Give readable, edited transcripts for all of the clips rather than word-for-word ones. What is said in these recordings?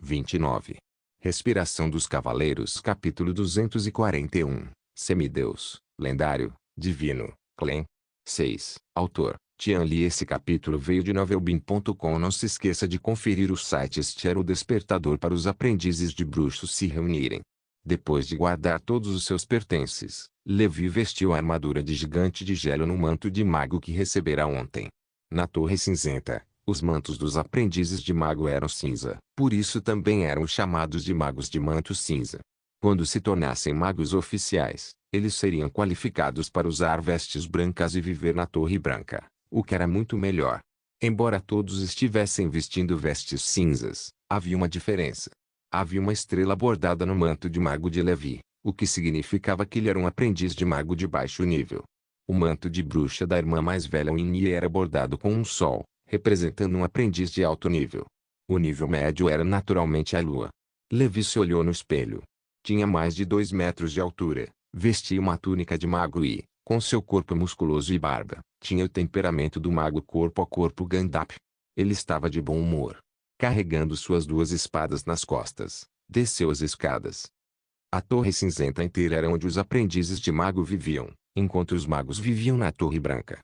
29. Respiração dos Cavaleiros. Capítulo 241. Semideus, lendário, divino, Clem. 6. Autor, Tian Li. Esse capítulo veio de novelbin.com. Não se esqueça de conferir o site. Este era o despertador para os aprendizes de bruxos se reunirem. Depois de guardar todos os seus pertences, Levi vestiu a armadura de gigante de gelo no manto de mago que recebera ontem. Na Torre Cinzenta, os mantos dos aprendizes de mago eram cinza, por isso também eram chamados de magos de manto cinza. Quando se tornassem magos oficiais, eles seriam qualificados para usar vestes brancas e viver na Torre Branca, o que era muito melhor. Embora todos estivessem vestindo vestes cinzas, havia uma diferença. Havia uma estrela bordada no manto de mago de Levi, o que significava que ele era um aprendiz de mago de baixo nível. O manto de bruxa da irmã mais velha Winnie era bordado com um sol, representando um aprendiz de alto nível. O nível médio era naturalmente a lua. Levi se olhou no espelho. Tinha mais de 2 metros de altura, vestia uma túnica de mago e, com seu corpo musculoso e barba, tinha o temperamento do mago corpo a corpo Gandalf. Ele estava de bom humor. Carregando suas 2 espadas nas costas, desceu as escadas. A Torre Cinzenta inteira era onde os aprendizes de mago viviam, enquanto os magos viviam na Torre Branca.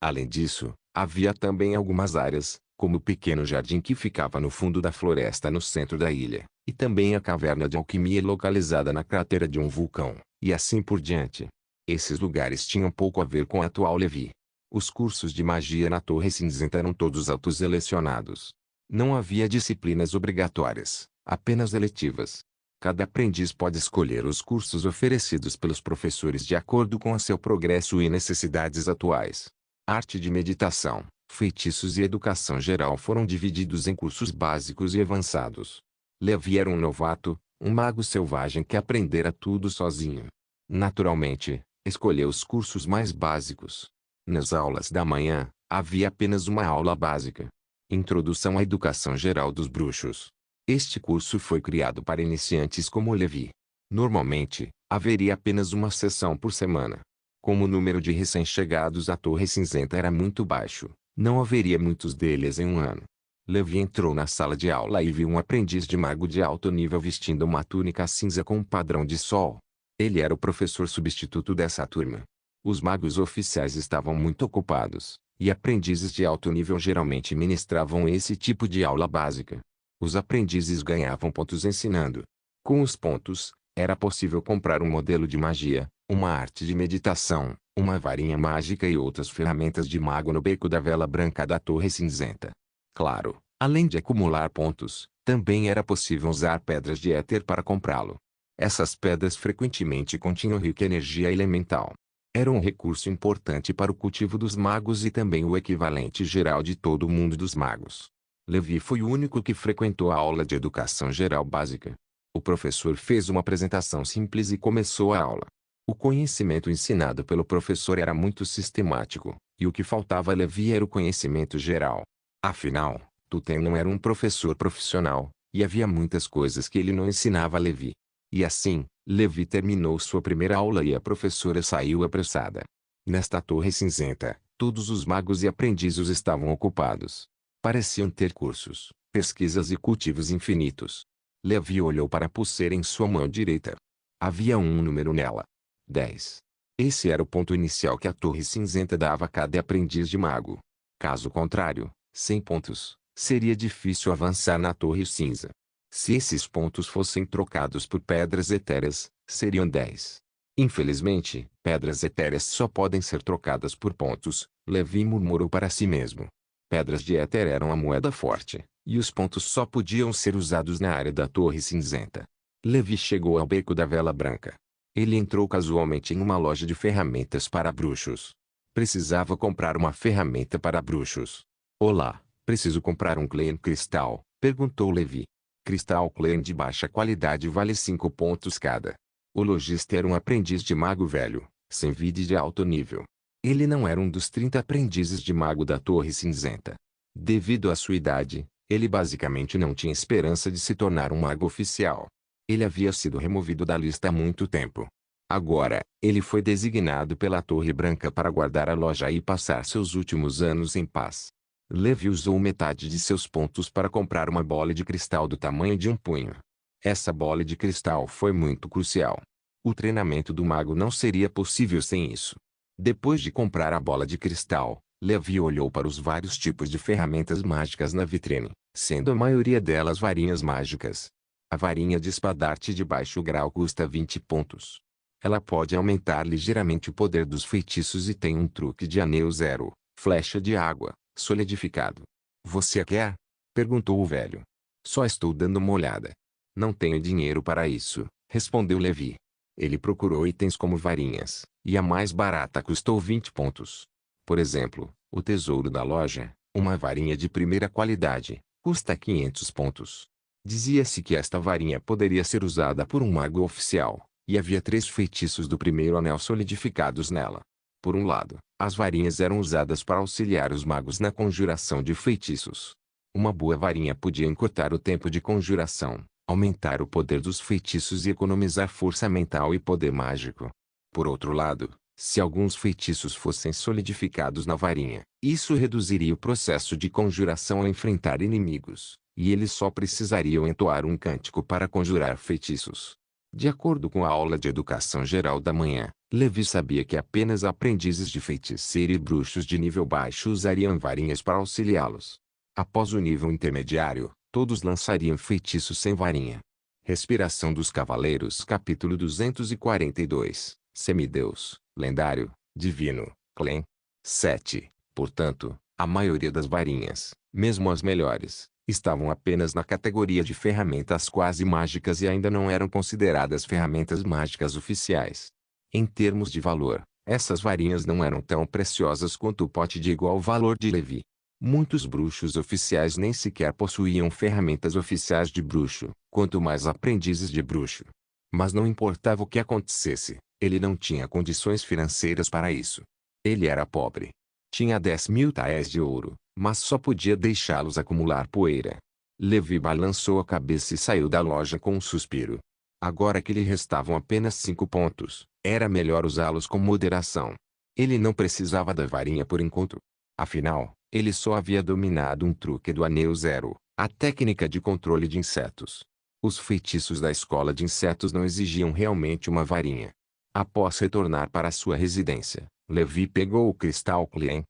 Além disso, havia também algumas áreas, como o pequeno jardim que ficava no fundo da floresta no centro da ilha, e também a caverna de alquimia localizada na cratera de um vulcão, e assim por diante. Esses lugares tinham pouco a ver com a atual Levi. Os cursos de magia na Torre Cinzenta eram todos autoselecionados. Não havia disciplinas obrigatórias, apenas eletivas. Cada aprendiz pode escolher os cursos oferecidos pelos professores de acordo com seu progresso e necessidades atuais. Arte de meditação, feitiços e educação geral foram divididos em cursos básicos e avançados. Levi era um novato, um mago selvagem que aprendera tudo sozinho. Naturalmente, escolheu os cursos mais básicos. Nas aulas da manhã, havia apenas uma aula básica. Introdução à Educação Geral dos Bruxos. Este curso foi criado para iniciantes como Levi. Normalmente, haveria apenas uma sessão por semana. Como o número de recém-chegados à Torre Cinzenta era muito baixo, não haveria muitos deles em um ano. Levi entrou na sala de aula e viu um aprendiz de mago de alto nível vestindo uma túnica cinza com um padrão de sol. Ele era o professor substituto dessa turma. Os magos oficiais estavam muito ocupados, e aprendizes de alto nível geralmente ministravam esse tipo de aula básica. Os aprendizes ganhavam pontos ensinando. Com os pontos, era possível comprar um modelo de magia, uma arte de meditação, uma varinha mágica e outras ferramentas de mago no beco da vela branca da Torre Cinzenta. Claro, além de acumular pontos, também era possível usar pedras de éter para comprá-lo. Essas pedras frequentemente continham rica energia elemental. Era um recurso importante para o cultivo dos magos e também o equivalente geral de todo o mundo dos magos. Levi foi o único que frequentou a aula de educação geral básica. O professor fez uma apresentação simples e começou a aula. O conhecimento ensinado pelo professor era muito sistemático, e o que faltava a Levi era o conhecimento geral. Afinal, Tuten não era um professor profissional, e havia muitas coisas que ele não ensinava a Levi. E assim, Levi terminou sua primeira aula e a professora saiu apressada. Nesta Torre Cinzenta, todos os magos e aprendizes estavam ocupados. Pareciam ter cursos, pesquisas e cultivos infinitos. Levi olhou para a pulseira em sua mão direita. Havia um número nela. 10. Esse era o ponto inicial que a Torre Cinzenta dava a cada aprendiz de mago. Caso contrário, sem pontos, seria difícil avançar na Torre Cinza. Se esses pontos fossem trocados por pedras etéreas, seriam 10. Infelizmente, pedras etéreas só podem ser trocadas por pontos, Levi murmurou para si mesmo. Pedras de éter eram a moeda forte, e os pontos só podiam ser usados na área da Torre Cinzenta. Levi chegou ao beco da vela branca. Ele entrou casualmente em uma loja de ferramentas para bruxos. Precisava comprar uma ferramenta para bruxos. Olá, preciso comprar um Clean Cristal, perguntou Levi. Cristal Clean de baixa qualidade vale 5 pontos cada. O lojista era um aprendiz de mago velho, sem vida e de alto nível. Ele não era um dos 30 aprendizes de mago da Torre Cinzenta. Devido à sua idade, ele basicamente não tinha esperança de se tornar um mago oficial. Ele havia sido removido da lista há muito tempo. Agora, ele foi designado pela Torre Branca para guardar a loja e passar seus últimos anos em paz. Levi usou metade de seus pontos para comprar uma bola de cristal do tamanho de um punho. Essa bola de cristal foi muito crucial. O treinamento do mago não seria possível sem isso. Depois de comprar a bola de cristal, Levi olhou para os vários tipos de ferramentas mágicas na vitrine, sendo a maioria delas varinhas mágicas. A varinha de espadarte de baixo grau custa 20 pontos. Ela pode aumentar ligeiramente o poder dos feitiços e tem um truque de anel 0, flecha de água, solidificado. Você quer? Perguntou o velho. Só estou dando uma olhada. Não tenho dinheiro para isso, respondeu Levi. Ele procurou itens como varinhas, e a mais barata custou 20 pontos. Por exemplo, o tesouro da loja, uma varinha de primeira qualidade, custa 500 pontos. Dizia-se que esta varinha poderia ser usada por um mago oficial, e havia 3 feitiços do primeiro anel solidificados nela. Por um lado, as varinhas eram usadas para auxiliar os magos na conjuração de feitiços. Uma boa varinha podia encurtar o tempo de conjuração, aumentar o poder dos feitiços e economizar força mental e poder mágico. Por outro lado, se alguns feitiços fossem solidificados na varinha, isso reduziria o processo de conjuração ao enfrentar inimigos, e eles só precisariam entoar um cântico para conjurar feitiços. De acordo com a aula de educação geral da manhã, Levi sabia que apenas aprendizes de feiticeiro e bruxos de nível baixo usariam varinhas para auxiliá-los. Após o nível intermediário, todos lançariam feitiços sem varinha. Respiração dos Cavaleiros Capítulo 242 Semideus, Lendário, Divino, Clem. 7. Portanto, a maioria das varinhas, mesmo as melhores, estavam apenas na categoria de ferramentas quase mágicas e ainda não eram consideradas ferramentas mágicas oficiais. Em termos de valor, essas varinhas não eram tão preciosas quanto o pote de igual valor de Levi. Muitos bruxos oficiais nem sequer possuíam ferramentas oficiais de bruxo, quanto mais aprendizes de bruxo. Mas não importava o que acontecesse, ele não tinha condições financeiras para isso. Ele era pobre. Tinha 10.000 taéis de ouro, mas só podia deixá-los acumular poeira. Levi balançou a cabeça e saiu da loja com um suspiro. Agora que lhe restavam apenas 5 pontos, era melhor usá-los com moderação. Ele não precisava da varinha por enquanto. Afinal, ele só havia dominado um truque do anel 0, a técnica de controle de insetos. Os feitiços da escola de insetos não exigiam realmente uma varinha. Após retornar para sua residência, Levi pegou o cristal Clem.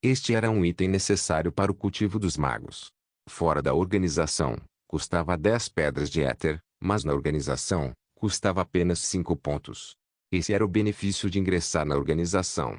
Este era um item necessário para o cultivo dos magos. Fora da organização, custava 10 pedras de éter, mas na organização, custava apenas 5 pontos. Esse era o benefício de ingressar na organização.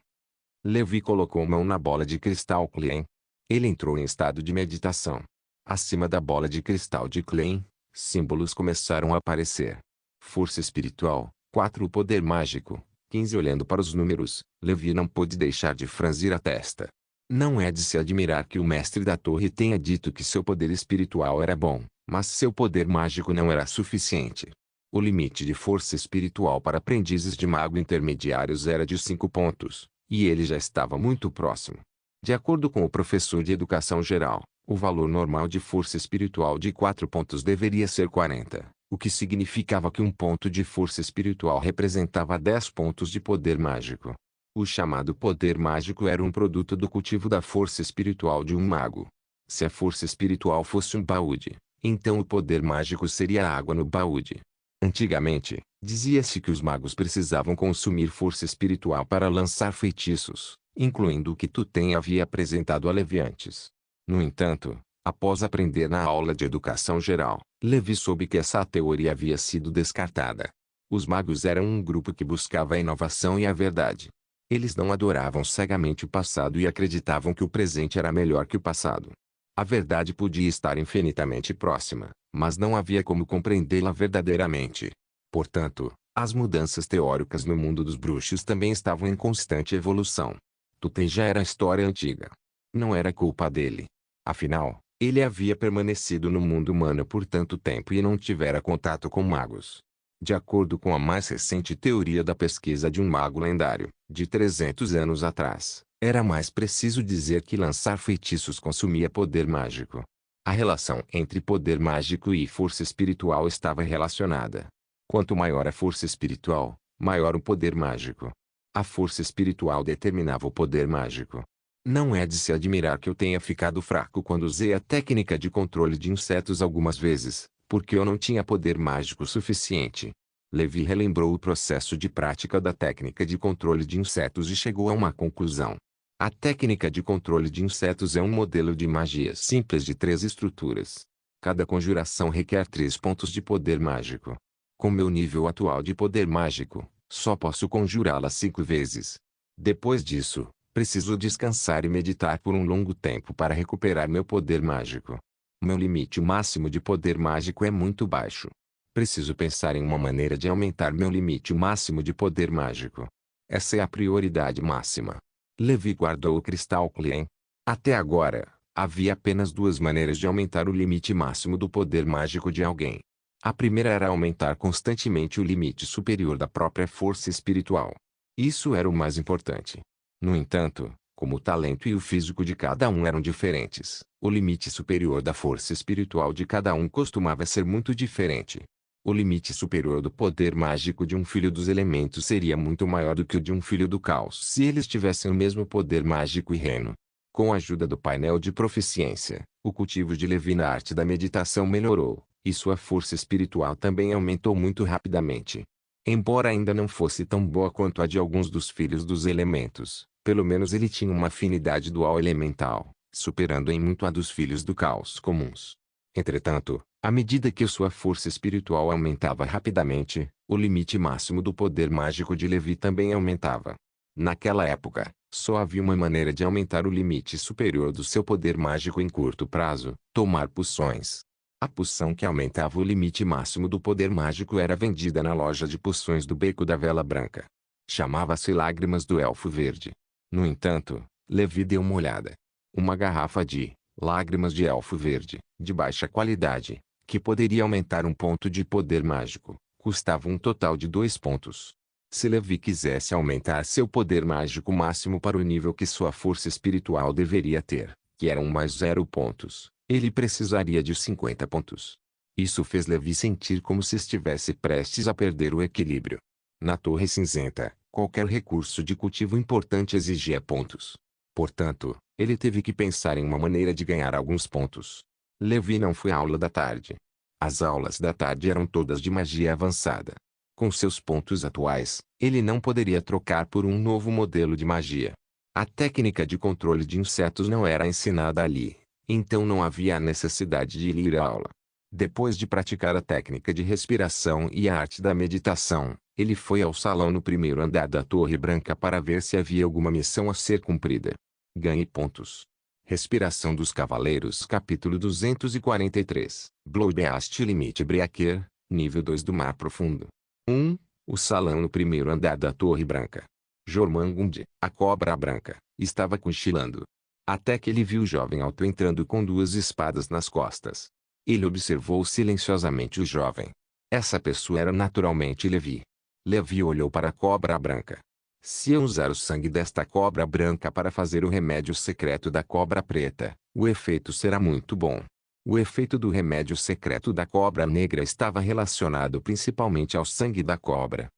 Levi colocou mão na bola de cristal Clem. Ele entrou em estado de meditação. Acima da bola de cristal de Clem, símbolos começaram a aparecer. Força espiritual, 4 o poder mágico, 15 olhando para os números, Levi não pôde deixar de franzir a testa. Não é de se admirar que o mestre da torre tenha dito que seu poder espiritual era bom, mas seu poder mágico não era suficiente. O limite de força espiritual para aprendizes de mago intermediários era de 5 pontos, e ele já estava muito próximo. De acordo com o professor de educação geral, o valor normal de força espiritual de 4 pontos deveria ser 40, o que significava que um ponto de força espiritual representava 10 pontos de poder mágico. O chamado poder mágico era um produto do cultivo da força espiritual de um mago. Se a força espiritual fosse um baúde, então o poder mágico seria a água no baúde. Antigamente, dizia-se que os magos precisavam consumir força espiritual para lançar feitiços, incluindo o que Tutem havia apresentado a Levi antes. No entanto, após aprender na aula de educação geral, Levi soube que essa teoria havia sido descartada. Os magos eram um grupo que buscava a inovação e a verdade. Eles não adoravam cegamente o passado e acreditavam que o presente era melhor que o passado. A verdade podia estar infinitamente próxima, mas não havia como compreendê-la verdadeiramente. Portanto, as mudanças teóricas no mundo dos bruxos também estavam em constante evolução. Tutem já era história antiga. Não era culpa dele. Afinal, ele havia permanecido no mundo humano por tanto tempo e não tivera contato com magos. De acordo com a mais recente teoria da pesquisa de um mago lendário, de 300 anos atrás, era mais preciso dizer que lançar feitiços consumia poder mágico. A relação entre poder mágico e força espiritual estava relacionada. Quanto maior a força espiritual, maior o poder mágico. A força espiritual determinava o poder mágico. Não é de se admirar que eu tenha ficado fraco quando usei a técnica de controle de insetos algumas vezes, porque eu não tinha poder mágico suficiente. Levi relembrou o processo de prática da técnica de controle de insetos e chegou a uma conclusão. A técnica de controle de insetos é um modelo de magia simples de 3 estruturas. Cada conjuração requer 3 pontos de poder mágico. Com meu nível atual de poder mágico, só posso conjurá-la 5 vezes. Depois disso, preciso descansar e meditar por um longo tempo para recuperar meu poder mágico. Meu limite máximo de poder mágico é muito baixo. Preciso pensar em uma maneira de aumentar meu limite máximo de poder mágico. Essa é a prioridade máxima. Levi guardou o cristal Klein. Até agora, havia apenas 2 maneiras de aumentar o limite máximo do poder mágico de alguém. A primeira era aumentar constantemente o limite superior da própria força espiritual. Isso era o mais importante. No entanto, como o talento e o físico de cada um eram diferentes, o limite superior da força espiritual de cada um costumava ser muito diferente. O limite superior do poder mágico de um filho dos elementos seria muito maior do que o de um filho do caos se eles tivessem o mesmo poder mágico e reino. Com a ajuda do painel de proficiência, o cultivo de Levi na arte da meditação melhorou, e sua força espiritual também aumentou muito rapidamente. Embora ainda não fosse tão boa quanto a de alguns dos filhos dos elementos, pelo menos ele tinha uma afinidade dual elemental, superando em muito a dos filhos do caos comuns. Entretanto, à medida que sua força espiritual aumentava rapidamente, o limite máximo do poder mágico de Levi também aumentava. Naquela época, só havia uma maneira de aumentar o limite superior do seu poder mágico em curto prazo: tomar poções. A poção que aumentava o limite máximo do poder mágico era vendida na loja de poções do Beco da Vela Branca. Chamava-se Lágrimas do Elfo Verde. No entanto, Levi deu uma olhada. Uma garrafa de Lágrimas de Elfo Verde, de baixa qualidade, que poderia aumentar um ponto de poder mágico, custava um total de 2 pontos. Se Levi quisesse aumentar seu poder mágico máximo para o nível que sua força espiritual deveria ter, que eram mais 0 pontos, ele precisaria de 50 pontos. Isso fez Levi sentir como se estivesse prestes a perder o equilíbrio. Na Torre Cinzenta, qualquer recurso de cultivo importante exigia pontos. Portanto, ele teve que pensar em uma maneira de ganhar alguns pontos. Levi não foi à aula da tarde. As aulas da tarde eram todas de magia avançada. Com seus pontos atuais, ele não poderia trocar por um novo modelo de magia. A técnica de controle de insetos não era ensinada ali, então não havia a necessidade de ir à aula. Depois de praticar a técnica de respiração e a arte da meditação, ele foi ao salão no primeiro andar da Torre Branca para ver se havia alguma missão a ser cumprida. Ganhe pontos. Respiração dos Cavaleiros Capítulo 243 Bloodbeast Limite Breaker, Nível 2 do Mar Profundo. 1. O salão no primeiro andar da Torre Branca. Jormungand, a cobra branca, estava cochilando. Até que ele viu o jovem alto entrando com 2 espadas nas costas. Ele observou silenciosamente o jovem. Essa pessoa era naturalmente Levi. Levi olhou para a cobra branca. Se eu usar o sangue desta cobra branca para fazer o remédio secreto da cobra preta, o efeito será muito bom. O efeito do remédio secreto da cobra negra estava relacionado principalmente ao sangue da cobra.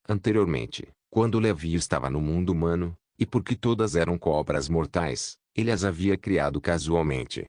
Anteriormente, quando Levi estava no mundo humano, e porque todas eram cobras mortais, ele as havia criado casualmente.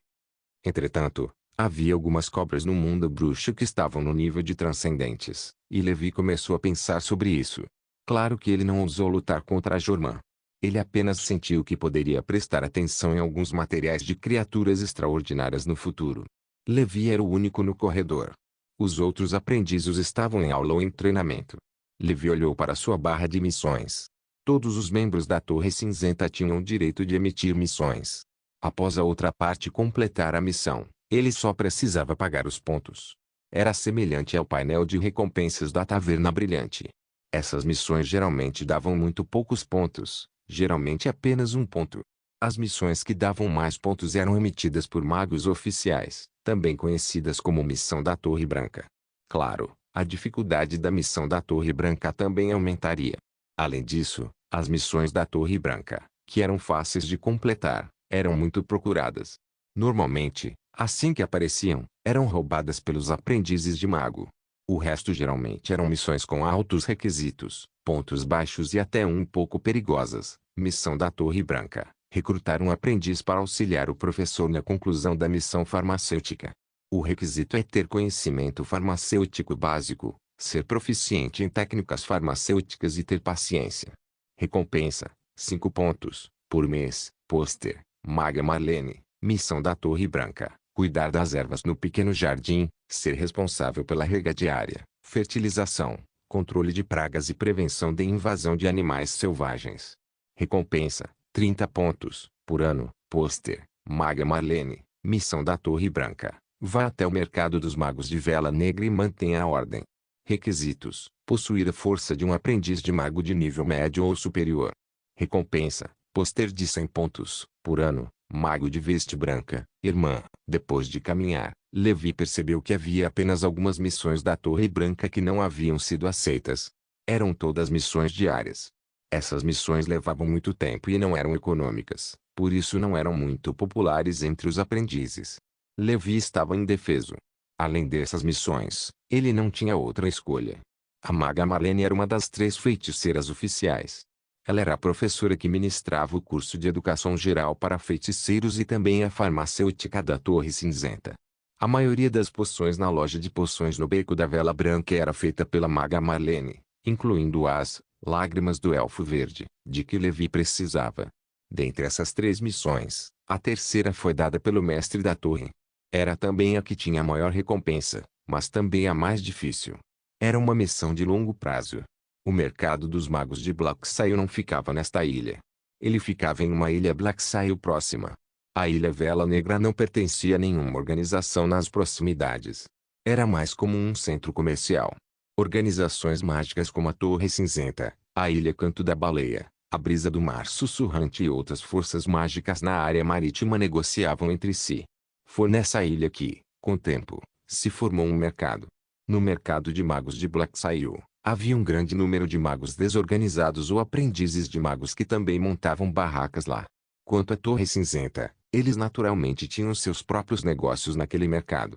Entretanto, havia algumas cobras no mundo bruxo que estavam no nível de transcendentes, e Levi começou a pensar sobre isso. Claro que ele não ousou lutar contra a Jormã. Ele apenas sentiu que poderia prestar atenção em alguns materiais de criaturas extraordinárias no futuro. Levi era o único no corredor. Os outros aprendizes estavam em aula ou em treinamento. Levi olhou para sua barra de missões. Todos os membros da Torre Cinzenta tinham o direito de emitir missões. Após a outra parte completar a missão, ele só precisava pagar os pontos. Era semelhante ao painel de recompensas da Taverna Brilhante. Essas missões geralmente davam muito poucos pontos, geralmente apenas 1 ponto. As missões que davam mais pontos eram emitidas por magos oficiais, também conhecidas como Missão da Torre Branca. Claro, a dificuldade da Missão da Torre Branca também aumentaria. Além disso, as missões da Torre Branca, que eram fáceis de completar, eram muito procuradas. Normalmente, assim que apareciam, eram roubadas pelos aprendizes de mago. O resto geralmente eram missões com altos requisitos, pontos baixos e até um pouco perigosas. Missão da Torre Branca Recrutar um aprendiz para auxiliar o professor na conclusão da missão farmacêutica. O requisito é ter conhecimento farmacêutico básico, ser proficiente em técnicas farmacêuticas e ter paciência. Recompensa: 5 pontos por mês. Pôster: Maga Marlene, missão da Torre Branca: cuidar das ervas no pequeno jardim, ser responsável pela rega diária, fertilização, controle de pragas e prevenção de invasão de animais selvagens. Recompensa: 30 pontos por ano. Pôster: Maga Marlene, missão da Torre Branca: vá até o mercado dos magos de Vela Negra e mantenha a ordem. Requisitos: possuir a força de um aprendiz de mago de nível médio ou superior. Recompensa: pôster de 100 pontos por ano. Mago de veste branca: irmã. Depois de caminhar, Levi percebeu que havia apenas algumas missões da Torre Branca que não haviam sido aceitas. Eram todas missões diárias. Essas missões levavam muito tempo e não eram econômicas, por isso não eram muito populares entre os aprendizes. Levi estava indefeso. Além dessas missões, ele não tinha outra escolha. A Maga Marlene era uma das 3 feiticeiras oficiais. Ela era a professora que ministrava o curso de Educação Geral para feiticeiros e também a farmacêutica da Torre Cinzenta. A maioria das poções na loja de poções no Beco da Vela Branca era feita pela Maga Marlene, incluindo as lágrimas do Elfo Verde, de que Levi precisava. Dentre essas 3 missões, a terceira foi dada pelo mestre da torre. Era também a que tinha a maior recompensa, mas também a mais difícil. Era uma missão de longo prazo. O mercado dos magos de Blacksail não ficava nesta ilha. Ele ficava em uma ilha Blacksail próxima. A ilha Vela Negra não pertencia a nenhuma organização nas proximidades. Era mais como um centro comercial. Organizações mágicas como a Torre Cinzenta, a Ilha Canto da Baleia, a Brisa do Mar Sussurrante e outras forças mágicas na área marítima negociavam entre si. Foi nessa ilha que, com o tempo, se formou um mercado. No mercado de magos de Blacksail, havia um grande número de magos desorganizados ou aprendizes de magos que também montavam barracas lá. Quanto à Torre Cinzenta, eles naturalmente tinham seus próprios negócios naquele mercado.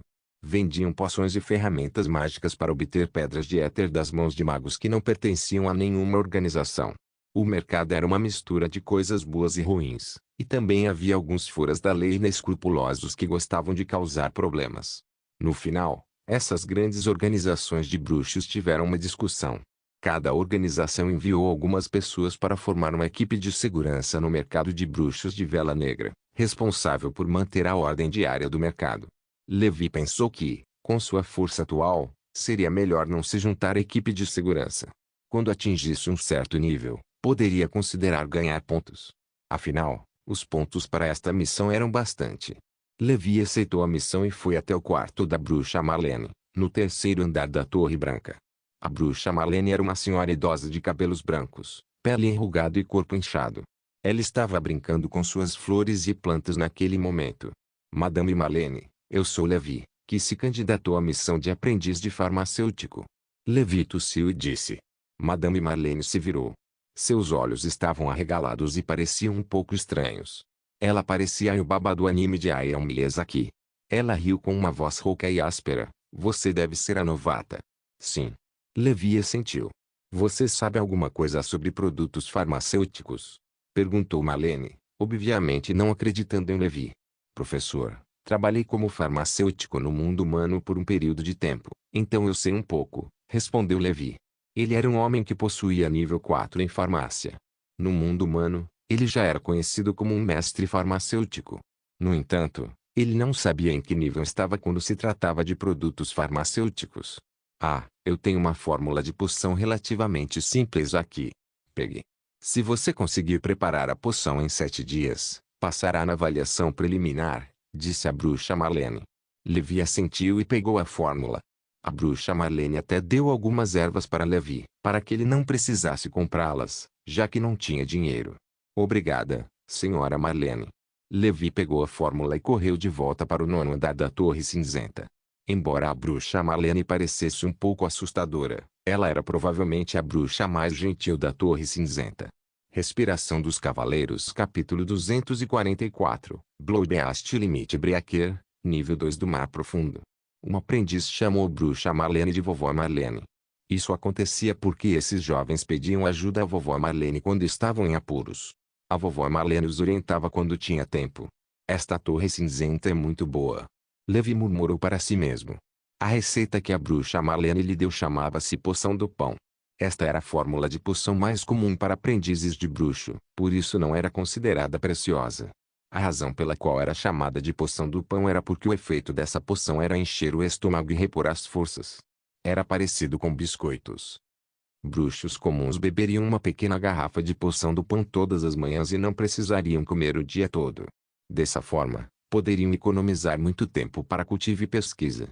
Vendiam poções e ferramentas mágicas para obter pedras de éter das mãos de magos que não pertenciam a nenhuma organização. O mercado era uma mistura de coisas boas e ruins, e também havia alguns furas da lei inescrupulosos que gostavam de causar problemas. No final, essas grandes organizações de bruxos tiveram uma discussão. Cada organização enviou algumas pessoas para formar uma equipe de segurança no mercado de bruxos de Vela Negra, responsável por manter a ordem diária do mercado. Levi pensou que, com sua força atual, seria melhor não se juntar à equipe de segurança. Quando atingisse um certo nível, poderia considerar ganhar pontos. Afinal, os pontos para esta missão eram bastante. Levi aceitou a missão e foi até o quarto da bruxa Marlene, no 3º andar da Torre Branca. A bruxa Marlene era uma senhora idosa de cabelos brancos, pele enrugada e corpo inchado. Ela estava brincando com suas flores e plantas naquele momento. Madame Marlene, eu sou Levi, que se candidatou à missão de aprendiz de farmacêutico. Levi tossiu e disse. Madame Marlene se virou. Seus olhos estavam arregalados e pareciam um pouco estranhos. Ela parecia a Yubaba do anime de Hayao Miyazaki. Ela riu com uma voz rouca e áspera. Você deve ser a novata. Sim. Levi assentiu. Você sabe alguma coisa sobre produtos farmacêuticos? Perguntou Marlene, obviamente não acreditando em Levi. Professor, trabalhei como farmacêutico no mundo humano por um período de tempo, então eu sei um pouco, respondeu Levi. Ele era um homem que possuía nível 4 em farmácia. No mundo humano, ele já era conhecido como um mestre farmacêutico. No entanto, ele não sabia em que nível estava quando se tratava de produtos farmacêuticos. Ah, eu tenho uma fórmula de poção relativamente simples aqui. Pegue. Se você conseguir preparar a poção em 7 dias, passará na avaliação preliminar, disse a bruxa Marlene. Levi assentiu e pegou a fórmula. A bruxa Marlene até deu algumas ervas para Levi, para que ele não precisasse comprá-las, já que não tinha dinheiro. Obrigada, senhora Marlene. Levi pegou a fórmula e correu de volta para o 9º andar da Torre Cinzenta. Embora a bruxa Marlene parecesse um pouco assustadora, ela era provavelmente a bruxa mais gentil da Torre Cinzenta. Respiração dos Cavaleiros Capítulo 244 Bloodbeast Limite Breaker, Nível 2 do Mar Profundo. Um aprendiz chamou bruxa Marlene de Vovó Marlene. Isso acontecia porque esses jovens pediam ajuda à Vovó Marlene quando estavam em apuros. A vovó Marlene os orientava quando tinha tempo. Esta torre cinzenta é muito boa. Levi murmurou para si mesmo. A receita que a bruxa Marlene lhe deu chamava-se poção do pão. Esta era a fórmula de poção mais comum para aprendizes de bruxo, por isso não era considerada preciosa. A razão pela qual era chamada de poção do pão era porque o efeito dessa poção era encher o estômago e repor as forças. Era parecido com biscoitos. Bruxos comuns beberiam uma pequena garrafa de poção do pão todas as manhãs e não precisariam comer o dia todo. Dessa forma, poderiam economizar muito tempo para cultivo e pesquisa.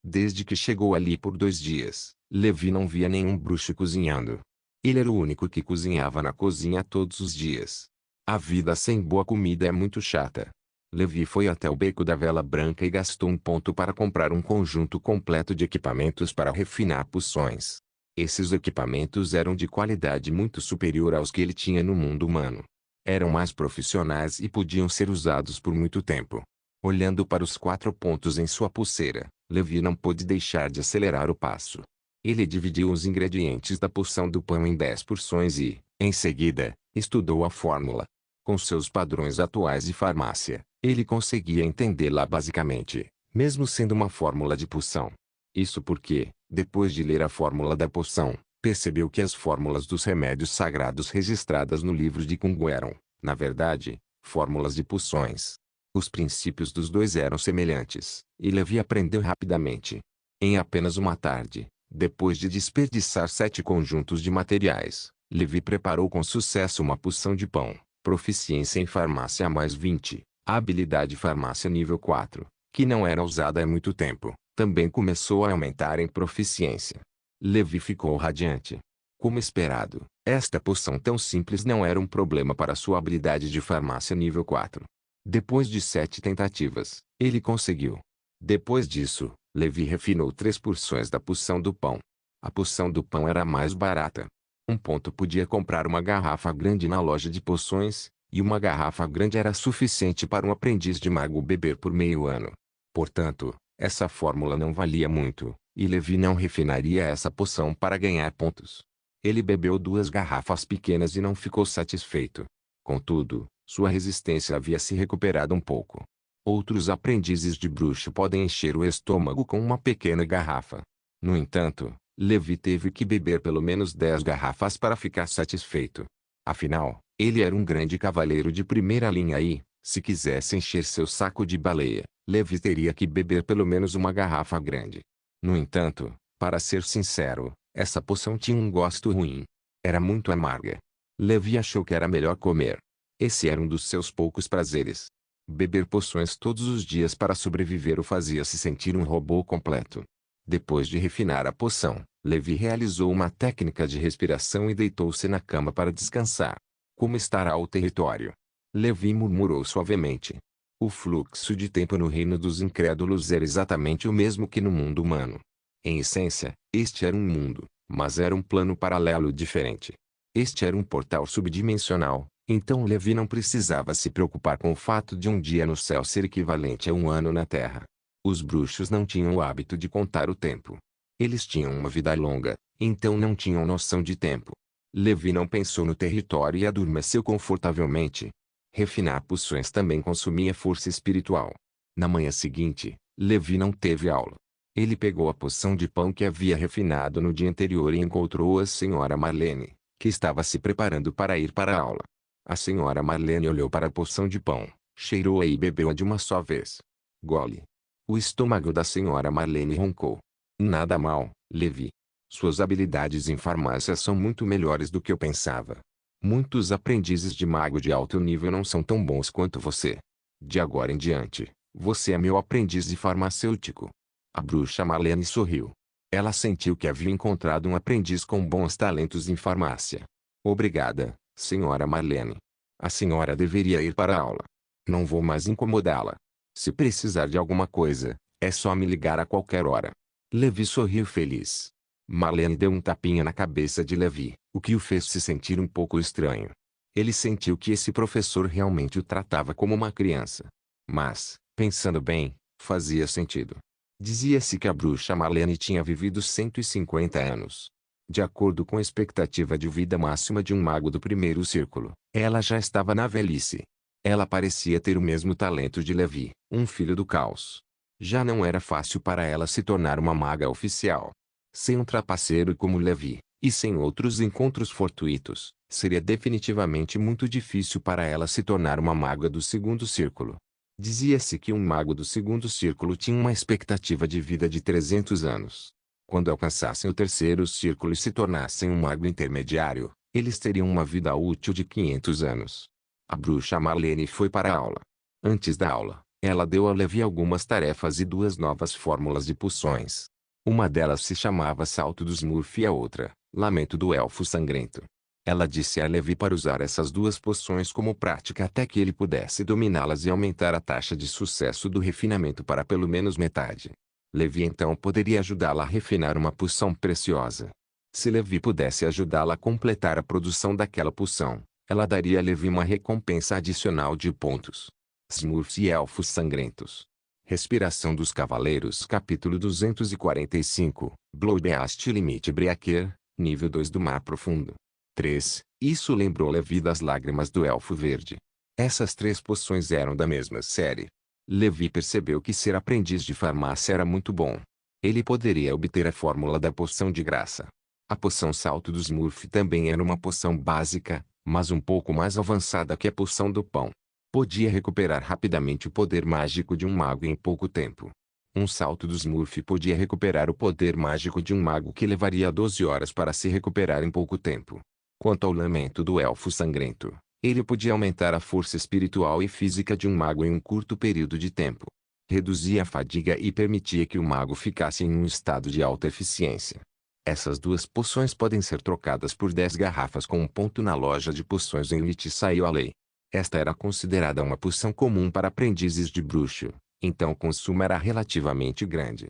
Desde que chegou ali por 2 dias, Levi não via nenhum bruxo cozinhando. Ele era o único que cozinhava na cozinha todos os dias. A vida sem boa comida é muito chata. Levi foi até o Beco da Vela Branca e gastou um ponto para comprar um conjunto completo de equipamentos para refinar poções. Esses equipamentos eram de qualidade muito superior aos que ele tinha no mundo humano. Eram mais profissionais e podiam ser usados por muito tempo. Olhando para os 4 pontos em sua pulseira, Levi não pôde deixar de acelerar o passo. Ele dividiu os ingredientes da poção do pão em 10 porções e, em seguida, estudou a fórmula. Com seus padrões atuais de farmácia, ele conseguia entendê-la basicamente, mesmo sendo uma fórmula de poção. Isso porque, depois de ler a fórmula da poção, percebeu que as fórmulas dos remédios sagrados registradas no livro de Kungu eram, na verdade, fórmulas de poções. Os princípios dos dois eram semelhantes, e Levi aprendeu rapidamente. Em apenas uma tarde, depois de desperdiçar 7 conjuntos de materiais, Levi preparou com sucesso uma poção de pão, proficiência em farmácia mais 20, habilidade farmácia nível 4, que não era usada há muito tempo, também começou a aumentar em proficiência. Levi ficou radiante. Como esperado, esta poção tão simples não era um problema para sua habilidade de farmácia nível 4. Depois de 7 tentativas, ele conseguiu. Depois disso, Levi refinou 3 porções da poção do pão. A poção do pão era a mais barata. Um ponto podia comprar uma garrafa grande na loja de poções, e uma garrafa grande era suficiente para um aprendiz de mago beber por meio ano. Portanto, essa fórmula não valia muito, e Levi não refinaria essa poção para ganhar pontos. Ele bebeu 2 garrafas pequenas e não ficou satisfeito. Contudo, sua resistência havia se recuperado um pouco. Outros aprendizes de bruxo podem encher o estômago com uma pequena garrafa. No entanto, Levi teve que beber pelo menos 10 garrafas para ficar satisfeito. Afinal, ele era um grande cavaleiro de primeira linha e, se quisesse encher seu saco de baleia, Levi teria que beber pelo menos uma garrafa grande. No entanto, para ser sincero, essa poção tinha um gosto ruim. Era muito amarga. Levi achou que era melhor comer. Esse era um dos seus poucos prazeres. Beber poções todos os dias para sobreviver o fazia se sentir um robô completo. Depois de refinar a poção, Levi realizou uma técnica de respiração e deitou-se na cama para descansar. Como estará o território? Levi murmurou suavemente. O fluxo de tempo no reino dos incrédulos era exatamente o mesmo que no mundo humano. Em essência, este era um mundo, mas era um plano paralelo diferente. Este era um portal subdimensional, então Levi não precisava se preocupar com o fato de um dia no céu ser equivalente a um ano na Terra. Os bruxos não tinham o hábito de contar o tempo. Eles tinham uma vida longa, então não tinham noção de tempo. Levi não pensou no território e adormeceu confortavelmente. Refinar poções também consumia força espiritual. Na manhã seguinte, Levi não teve aula. Ele pegou a poção de pão que havia refinado no dia anterior e encontrou a senhora Marlene, que estava se preparando para ir para a aula. A senhora Marlene olhou para a poção de pão, cheirou-a e bebeu-a de uma só vez. Gole. O estômago da senhora Marlene roncou. Nada mal, Levi. Suas habilidades em farmácia são muito melhores do que eu pensava. Muitos aprendizes de mago de alto nível não são tão bons quanto você. De agora em diante, você é meu aprendiz de farmacêutico. A bruxa Marlene sorriu. Ela sentiu que havia encontrado um aprendiz com bons talentos em farmácia. Obrigada, senhora Marlene. A senhora deveria ir para a aula. Não vou mais incomodá-la. Se precisar de alguma coisa, é só me ligar a qualquer hora. Levi sorriu feliz. Marlene deu um tapinha na cabeça de Levi, o que o fez se sentir um pouco estranho. Ele sentiu que esse professor realmente o tratava como uma criança. Mas, pensando bem, fazia sentido. Dizia-se que a bruxa Marlene tinha vivido 150 anos. De acordo com a expectativa de vida máxima de um mago do primeiro círculo, ela já estava na velhice. Ela parecia ter o mesmo talento de Levi, um filho do caos. Já não era fácil para ela se tornar uma maga oficial. Sem um trapaceiro como Levi, e sem outros encontros fortuitos, seria definitivamente muito difícil para ela se tornar uma maga do segundo círculo. Dizia-se que um mago do segundo círculo tinha uma expectativa de vida de 300 anos. Quando alcançassem o terceiro círculo e se tornassem um mago intermediário, eles teriam uma vida útil de 500 anos. A bruxa Marlene foi para a aula. Antes da aula, ela deu a Levi algumas tarefas e duas novas fórmulas de poções. Uma delas se chamava Salto dos Smurf e a outra, Lamento do Elfo Sangrento. Ela disse a Levi para usar essas duas poções como prática até que ele pudesse dominá-las e aumentar a taxa de sucesso do refinamento para pelo menos metade. Levi então poderia ajudá-la a refinar uma poção preciosa. Se Levi pudesse ajudá-la a completar a produção daquela poção, ela daria a Levi uma recompensa adicional de pontos. Smurfs e Elfos Sangrentos. Respiração dos Cavaleiros Capítulo 245, Bloodbeast Limite Breaker, Nível 2 do Mar Profundo. 3. Isso lembrou Levi das lágrimas do Elfo Verde. Essas três poções eram da mesma série. Levi percebeu que ser aprendiz de farmácia era muito bom. Ele poderia obter a fórmula da poção de graça. A poção Salto dos Smurf também era uma poção básica, mas um pouco mais avançada que a poção do pão. Podia recuperar rapidamente o poder mágico de um mago em pouco tempo. Um salto do Smurf podia recuperar o poder mágico de um mago que levaria 12 horas para se recuperar em pouco tempo. Quanto ao lamento do Elfo Sangrento, ele podia aumentar a força espiritual e física de um mago em um curto período de tempo. Reduzia a fadiga e permitia que o mago ficasse em um estado de alta eficiência. Essas duas poções podem ser trocadas por 10 garrafas com um ponto na loja de poções em Litiçaioalei. Esta era considerada uma poção comum para aprendizes de bruxo, então o consumo era relativamente grande.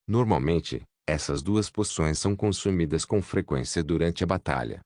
Normalmente, essas duas poções são consumidas com frequência durante a batalha.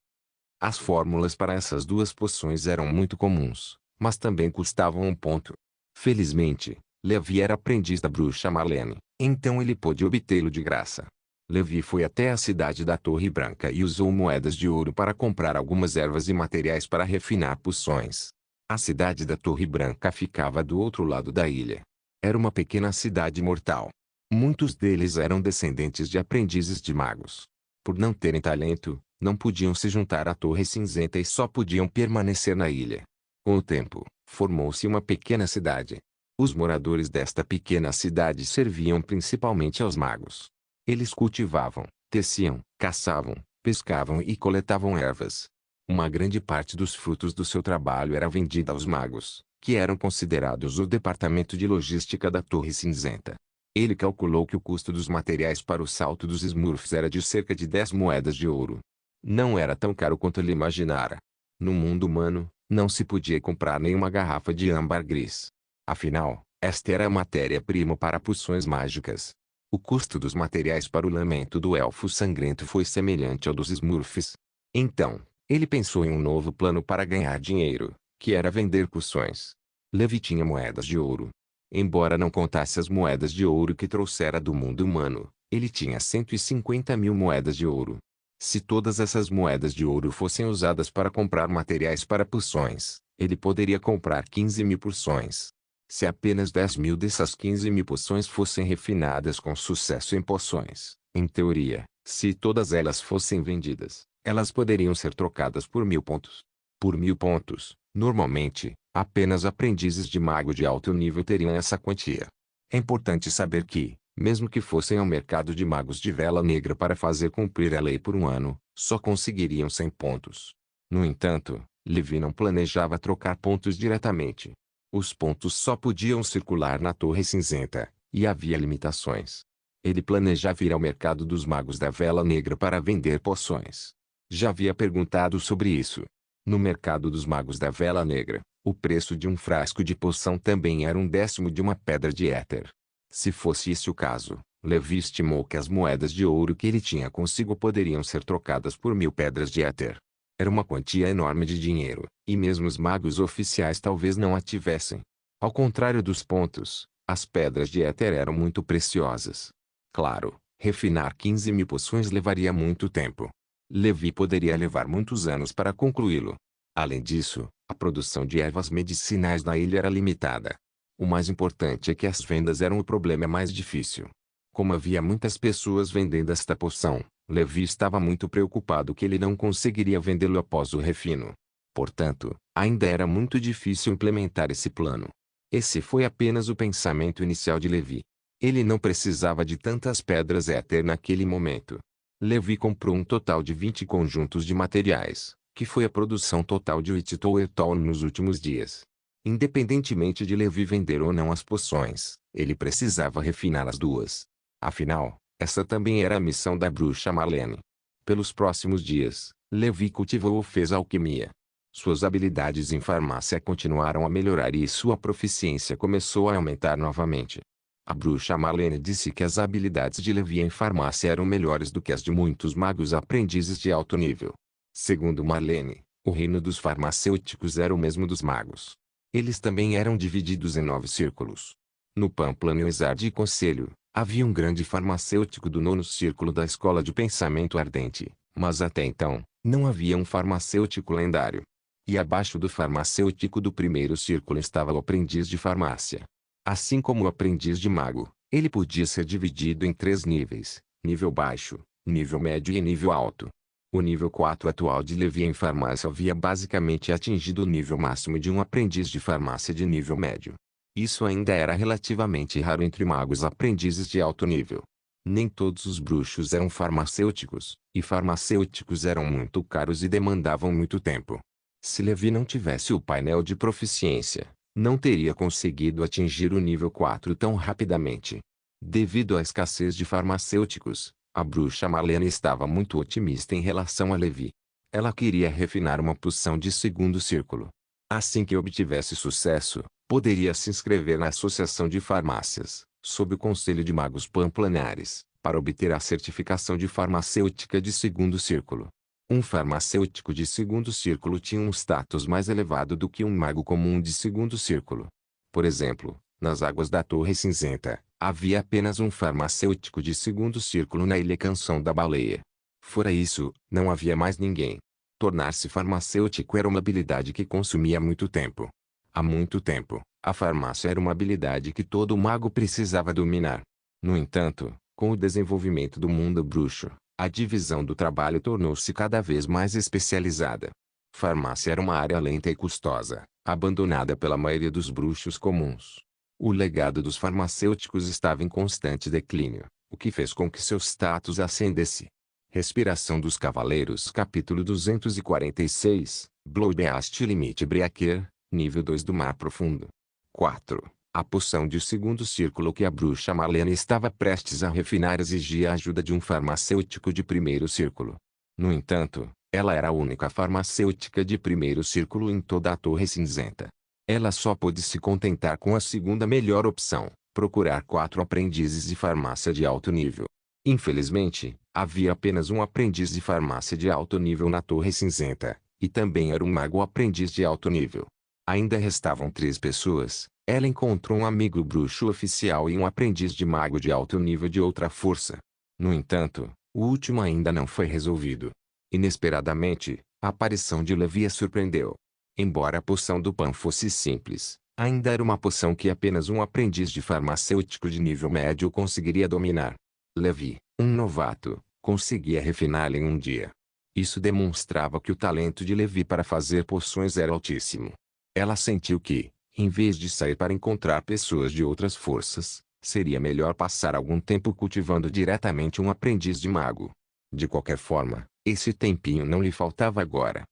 As fórmulas para essas duas poções eram muito comuns, mas também custavam um ponto. Felizmente, Levi era aprendiz da bruxa Marlene, então ele pôde obtê-lo de graça. Levi foi até a cidade da Torre Branca e usou moedas de ouro para comprar algumas ervas e materiais para refinar poções. A cidade da Torre Branca ficava do outro lado da ilha. Era uma pequena cidade mortal. Muitos deles eram descendentes de aprendizes de magos. Por não terem talento, não podiam se juntar à Torre Cinzenta e só podiam permanecer na ilha. Com o tempo, formou-se uma pequena cidade. Os moradores desta pequena cidade serviam principalmente aos magos. Eles cultivavam, teciam, caçavam, pescavam e coletavam ervas. Uma grande parte dos frutos do seu trabalho era vendida aos magos, que eram considerados o departamento de logística da Torre Cinzenta. Ele calculou que o custo dos materiais para o salto dos Smurfs era de cerca de 10 moedas de ouro. Não era tão caro quanto ele imaginara. No mundo humano, não se podia comprar nenhuma garrafa de âmbar gris. Afinal, esta era a matéria-prima para poções mágicas. O custo dos materiais para o lamento do Elfo Sangrento foi semelhante ao dos Smurfs. Então, ele pensou em um novo plano para ganhar dinheiro, que era vender poções. Levi tinha moedas de ouro. Embora não contasse as moedas de ouro que trouxera do mundo humano, ele tinha 150.000 moedas de ouro. Se todas essas moedas de ouro fossem usadas para comprar materiais para poções, ele poderia comprar 15.000 poções. Se apenas 10.000 dessas 15.000 poções fossem refinadas com sucesso em poções, em teoria, se todas elas fossem vendidas, elas poderiam ser trocadas por 1.000 pontos. Por 1.000 pontos, normalmente, apenas aprendizes de mago de alto nível teriam essa quantia. É importante saber que, mesmo que fossem ao mercado de magos de vela negra para fazer cumprir a lei por um ano, só conseguiriam 100 pontos. No entanto, Levi não planejava trocar pontos diretamente. Os pontos só podiam circular na Torre Cinzenta, e havia limitações. Ele planejava ir ao mercado dos magos da vela negra para vender poções. Já havia perguntado sobre isso. No mercado dos magos da vela negra, o preço de um frasco de poção também era 1/10 de uma pedra de éter. Se fosse esse o caso, Levi estimou que as moedas de ouro que ele tinha consigo poderiam ser trocadas por 1.000 pedras de éter. Era uma quantia enorme de dinheiro, e mesmo os magos oficiais talvez não a tivessem. Ao contrário dos pontos, as pedras de éter eram muito preciosas. Claro, refinar 15.000 poções levaria muito tempo. Levi poderia levar muitos anos para concluí-lo. Além disso, a produção de ervas medicinais na ilha era limitada. O mais importante é que as vendas eram o problema mais difícil. Como havia muitas pessoas vendendo esta poção, Levi estava muito preocupado que ele não conseguiria vendê-lo após o refino. Portanto, ainda era muito difícil implementar esse plano. Esse foi apenas o pensamento inicial de Levi. Ele não precisava de tantas pedras éter naquele momento. Levi comprou um total de 20 conjuntos de materiais, que foi a produção total de Wheattowertol nos últimos dias. Independentemente de Levi vender ou não as poções, ele precisava refinar as duas. Afinal, essa também era a missão da bruxa Marlene. Pelos próximos dias, Levi cultivou ou fez alquimia. Suas habilidades em farmácia continuaram a melhorar e sua proficiência começou a aumentar novamente. A bruxa Marlene disse que as habilidades de Levi em farmácia eram melhores do que as de muitos magos aprendizes de alto nível. Segundo Marlene, o reino dos farmacêuticos era o mesmo dos magos. Eles também eram divididos em 9 círculos. No Pamplano Exarde e Conselho, havia um grande farmacêutico do 9º círculo da Escola de Pensamento Ardente, mas até então, não havia um farmacêutico lendário. E abaixo do farmacêutico do 1º círculo estava o aprendiz de farmácia. Assim como o aprendiz de mago, ele podia ser dividido em 3 níveis: nível baixo, nível médio e nível alto. O nível 4 atual de Levi em farmácia havia basicamente atingido o nível máximo de um aprendiz de farmácia de nível médio. Isso ainda era relativamente raro entre magos aprendizes de alto nível. Nem todos os bruxos eram farmacêuticos, e farmacêuticos eram muito caros e demandavam muito tempo. Se Levi não tivesse o painel de proficiência, não teria conseguido atingir o nível 4 tão rapidamente. Devido à escassez de farmacêuticos, a bruxa Marlene estava muito otimista em relação a Levi. Ela queria refinar uma poção de 2º círculo. Assim que obtivesse sucesso, poderia se inscrever na Associação de Farmácias, sob o conselho de magos pamplanares, para obter a certificação de farmacêutica de 2º círculo. Um farmacêutico de 2º círculo tinha um status mais elevado do que um mago comum de 2º círculo. Por exemplo, nas águas da Torre Cinzenta, havia apenas um farmacêutico de 2º círculo na Ilha Canção da Baleia. Fora isso, não havia mais ninguém. Tornar-se farmacêutico era uma habilidade que consumia muito tempo. Há muito tempo, a farmácia era uma habilidade que todo mago precisava dominar. No entanto, com o desenvolvimento do mundo bruxo, a divisão do trabalho tornou-se cada vez mais especializada. Farmácia era uma área lenta e custosa, abandonada pela maioria dos bruxos comuns. O legado dos farmacêuticos estava em constante declínio, o que fez com que seu status ascendesse. Respiração dos Cavaleiros Capítulo 246, Bloodbeast Limite Breaker, Nível 2 do Mar Profundo. 4. A poção de 2º círculo que a bruxa Marlene estava prestes a refinar exigia a ajuda de um farmacêutico de 1º círculo. No entanto, ela era a única farmacêutica de 1º círculo em toda a Torre Cinzenta. Ela só pôde se contentar com a segunda melhor opção, procurar 4 aprendizes de farmácia de alto nível. Infelizmente, havia apenas um aprendiz de farmácia de alto nível na Torre Cinzenta, e também era um mago aprendiz de alto nível. Ainda restavam 3 pessoas. Ela encontrou um amigo bruxo oficial e um aprendiz de mago de alto nível de outra força. No entanto, o último ainda não foi resolvido. Inesperadamente, a aparição de Levi a surpreendeu. Embora a poção do Pan fosse simples, ainda era uma poção que apenas um aprendiz de farmacêutico de nível médio conseguiria dominar. Levi, um novato, conseguia refiná-la em um dia. Isso demonstrava que o talento de Levi para fazer poções era altíssimo. Ela sentiu que, em vez de sair para encontrar pessoas de outras forças, seria melhor passar algum tempo cultivando diretamente um aprendiz de mago. De qualquer forma, esse tempinho não lhe faltava agora.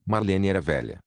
Marlene era velha.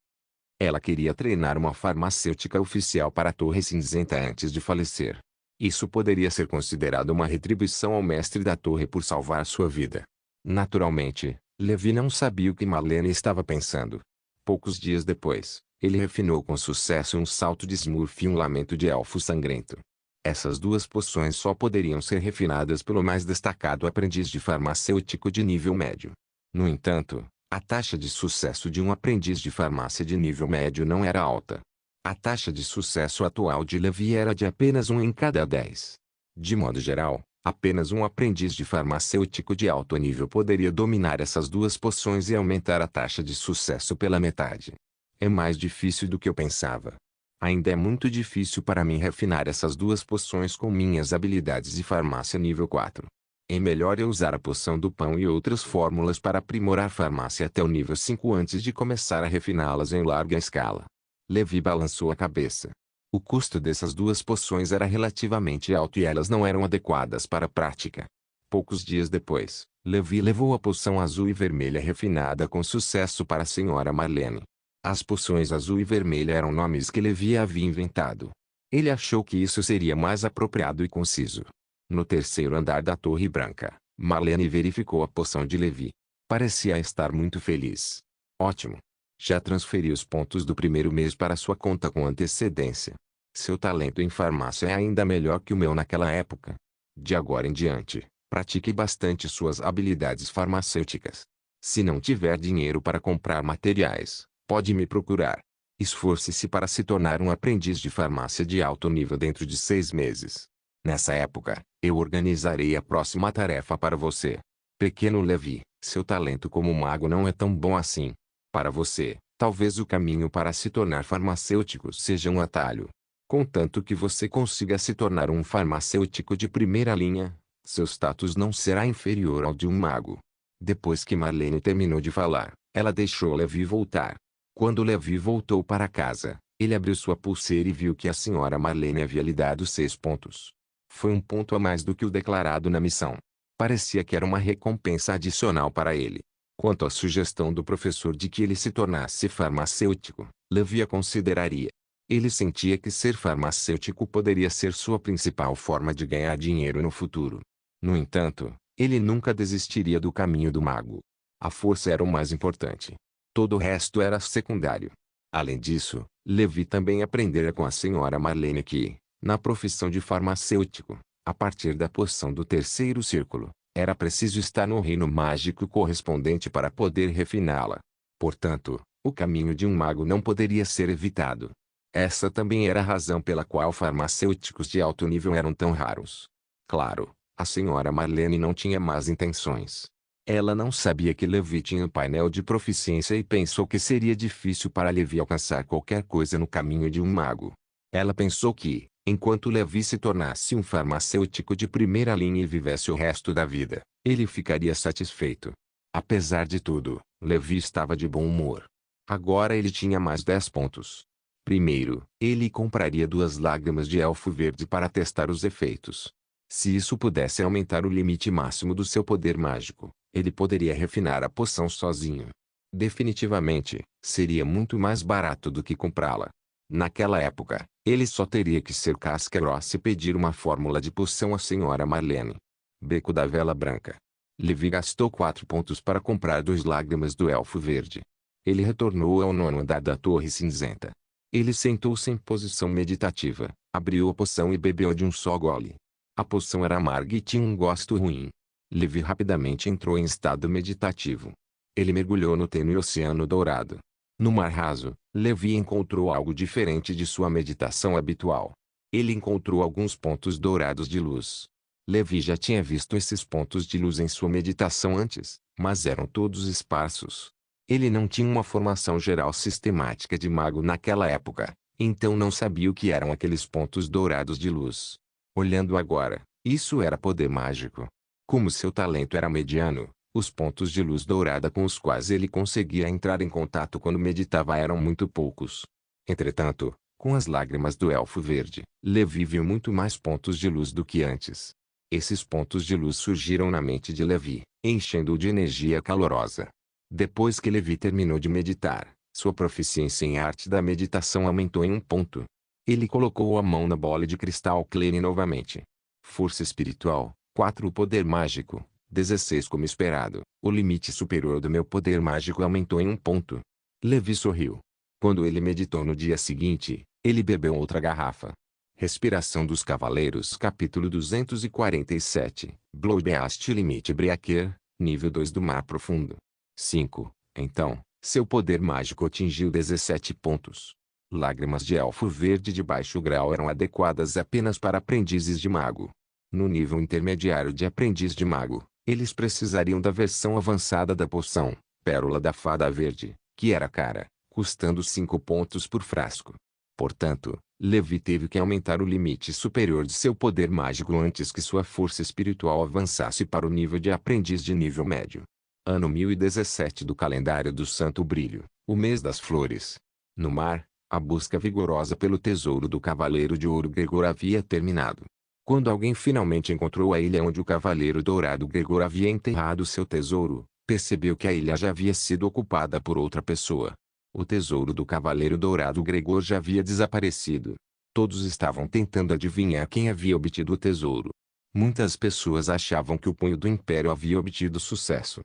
Ela queria treinar uma farmacêutica oficial para a Torre Cinzenta antes de falecer. Isso poderia ser considerado uma retribuição ao mestre da torre por salvar sua vida. Naturalmente, Levi não sabia o que Marlene estava pensando. Poucos dias depois, ele refinou com sucesso um salto de Smurf e um lamento de elfo sangrento. Essas 2 poções só poderiam ser refinadas pelo mais destacado aprendiz de farmacêutico de nível médio. No entanto, a taxa de sucesso de um aprendiz de farmácia de nível médio não era alta. A taxa de sucesso atual de Levi era de apenas 1 em cada 10. De modo geral, Apenas um aprendiz de farmacêutico de alto nível poderia dominar essas duas poções e aumentar a taxa de sucesso pela metade. É mais difícil do que eu pensava. Ainda é muito difícil para mim refinar essas duas poções com minhas habilidades de farmácia nível 4. É melhor eu usar a poção do pão e outras fórmulas para aprimorar farmácia até o nível 5 antes de começar a refiná-las em larga escala. Levi balançou a cabeça. O custo dessas duas poções era relativamente alto e elas não eram adequadas para a prática. Poucos dias depois, Levi levou a poção azul e vermelha refinada com sucesso para a senhora Marlene. As poções azul e vermelha eram nomes que Levi havia inventado. Ele achou que isso seria mais apropriado e conciso. No terceiro andar da Torre Branca, Marlene verificou a poção de Levi. Parecia estar muito feliz. Ótimo! Já transferi os pontos do primeiro mês para sua conta com antecedência. Seu talento em farmácia é ainda melhor que o meu naquela época. De agora em diante, pratique bastante suas habilidades farmacêuticas. Se não tiver dinheiro para comprar materiais, pode me procurar. Esforce-se para se tornar um aprendiz de farmácia de alto nível dentro de 6 meses. Nessa época, eu organizarei a próxima tarefa para você. Pequeno Levi, seu talento como mago não é tão bom assim. Para você, talvez o caminho para se tornar farmacêutico seja um atalho. Contanto que você consiga se tornar um farmacêutico de primeira linha, seu status não será inferior ao de um mago. Depois que Marlene terminou de falar, ela deixou Levi voltar. Quando Levi voltou para casa, ele abriu sua pulseira e viu que a senhora Marlene havia lhe dado 6 pontos. Foi um ponto a mais do que o declarado na missão. Parecia que era uma recompensa adicional para ele. Quanto à sugestão do professor de que ele se tornasse farmacêutico, Levi a consideraria. Ele sentia que ser farmacêutico poderia ser sua principal forma de ganhar dinheiro no futuro. No entanto, ele nunca desistiria do caminho do mago. A força era o mais importante. Todo o resto era secundário. Além disso, Levi também aprendera com a senhora Marlene que, na profissão de farmacêutico, a partir da poção do terceiro círculo, era preciso estar no reino mágico correspondente para poder refiná-la. Portanto, o caminho de um mago não poderia ser evitado. Essa também era a razão pela qual farmacêuticos de alto nível eram tão raros. Claro, a senhora Marlene não tinha más intenções. Ela não sabia que Levi tinha um painel de proficiência e pensou que seria difícil para Levi alcançar qualquer coisa no caminho de um mago. Ela pensou que, enquanto Levi se tornasse um farmacêutico de primeira linha e vivesse o resto da vida, ele ficaria satisfeito. Apesar de tudo, Levi estava de bom humor. Agora ele tinha mais 10 pontos. Primeiro, ele compraria 2 lágrimas de elfo verde para testar os efeitos. Se isso pudesse aumentar o limite máximo do seu poder mágico, ele poderia refinar a poção sozinho. Definitivamente, seria muito mais barato do que comprá-la. Naquela época, ele só teria que ser casca grossa e pedir uma fórmula de poção à senhora Marlene. Beco da Vela Branca. Levi gastou 4 pontos para comprar 2 lágrimas do elfo verde. Ele retornou ao 9º andar da Torre Cinzenta. Ele sentou-se em posição meditativa, abriu a poção e bebeu de um só gole. A poção era amarga e tinha um gosto ruim. Levi rapidamente entrou em estado meditativo. Ele mergulhou no tênue oceano dourado. No mar raso, Levi encontrou algo diferente de sua meditação habitual. Ele encontrou alguns pontos dourados de luz. Levi já tinha visto esses pontos de luz em sua meditação antes, mas eram todos esparsos. Ele não tinha uma formação geral sistemática de mago naquela época, então não sabia o que eram aqueles pontos dourados de luz. Olhando agora, isso era poder mágico. Como seu talento era mediano, os pontos de luz dourada com os quais ele conseguia entrar em contato quando meditava eram muito poucos. Entretanto, com as lágrimas do elfo verde, Levi viu muito mais pontos de luz do que antes. Esses pontos de luz surgiram na mente de Levi, enchendo-o de energia calorosa. Depois que Levi terminou de meditar, sua proficiência em arte da meditação aumentou em 1 ponto. Ele colocou a mão na bola de cristal Klein novamente. Força espiritual, 4 poder mágico, 16 como esperado. O limite superior do meu poder mágico aumentou em 1 ponto. Levi sorriu. Quando ele meditou no dia seguinte, ele bebeu outra garrafa. Respiração dos Cavaleiros Capítulo 247 Bloodbeast Limite Breaker, nível 2 do Mar Profundo. 5. Então, seu poder mágico atingiu 17 pontos. Lágrimas de elfo verde de baixo grau eram adequadas apenas para aprendizes de mago. No nível intermediário de aprendiz de mago, eles precisariam da versão avançada da poção, Pérola da Fada Verde, que era cara, custando 5 pontos por frasco. Portanto, Levi teve que aumentar o limite superior de seu poder mágico antes que sua força espiritual avançasse para o nível de aprendiz de nível médio. Ano 1017 do calendário do Santo Brilho, o mês das flores. No mar, a busca vigorosa pelo tesouro do Cavaleiro de Ouro Gregor havia terminado. Quando alguém finalmente encontrou a ilha onde o Cavaleiro Dourado Gregor havia enterrado seu tesouro, percebeu que a ilha já havia sido ocupada por outra pessoa. O tesouro do Cavaleiro Dourado Gregor já havia desaparecido. Todos estavam tentando adivinhar quem havia obtido o tesouro. Muitas pessoas achavam que o Punho do Império havia obtido sucesso.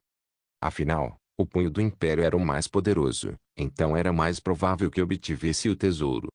Afinal, o Punho do Império era o mais poderoso, então era mais provável que obtivesse o tesouro.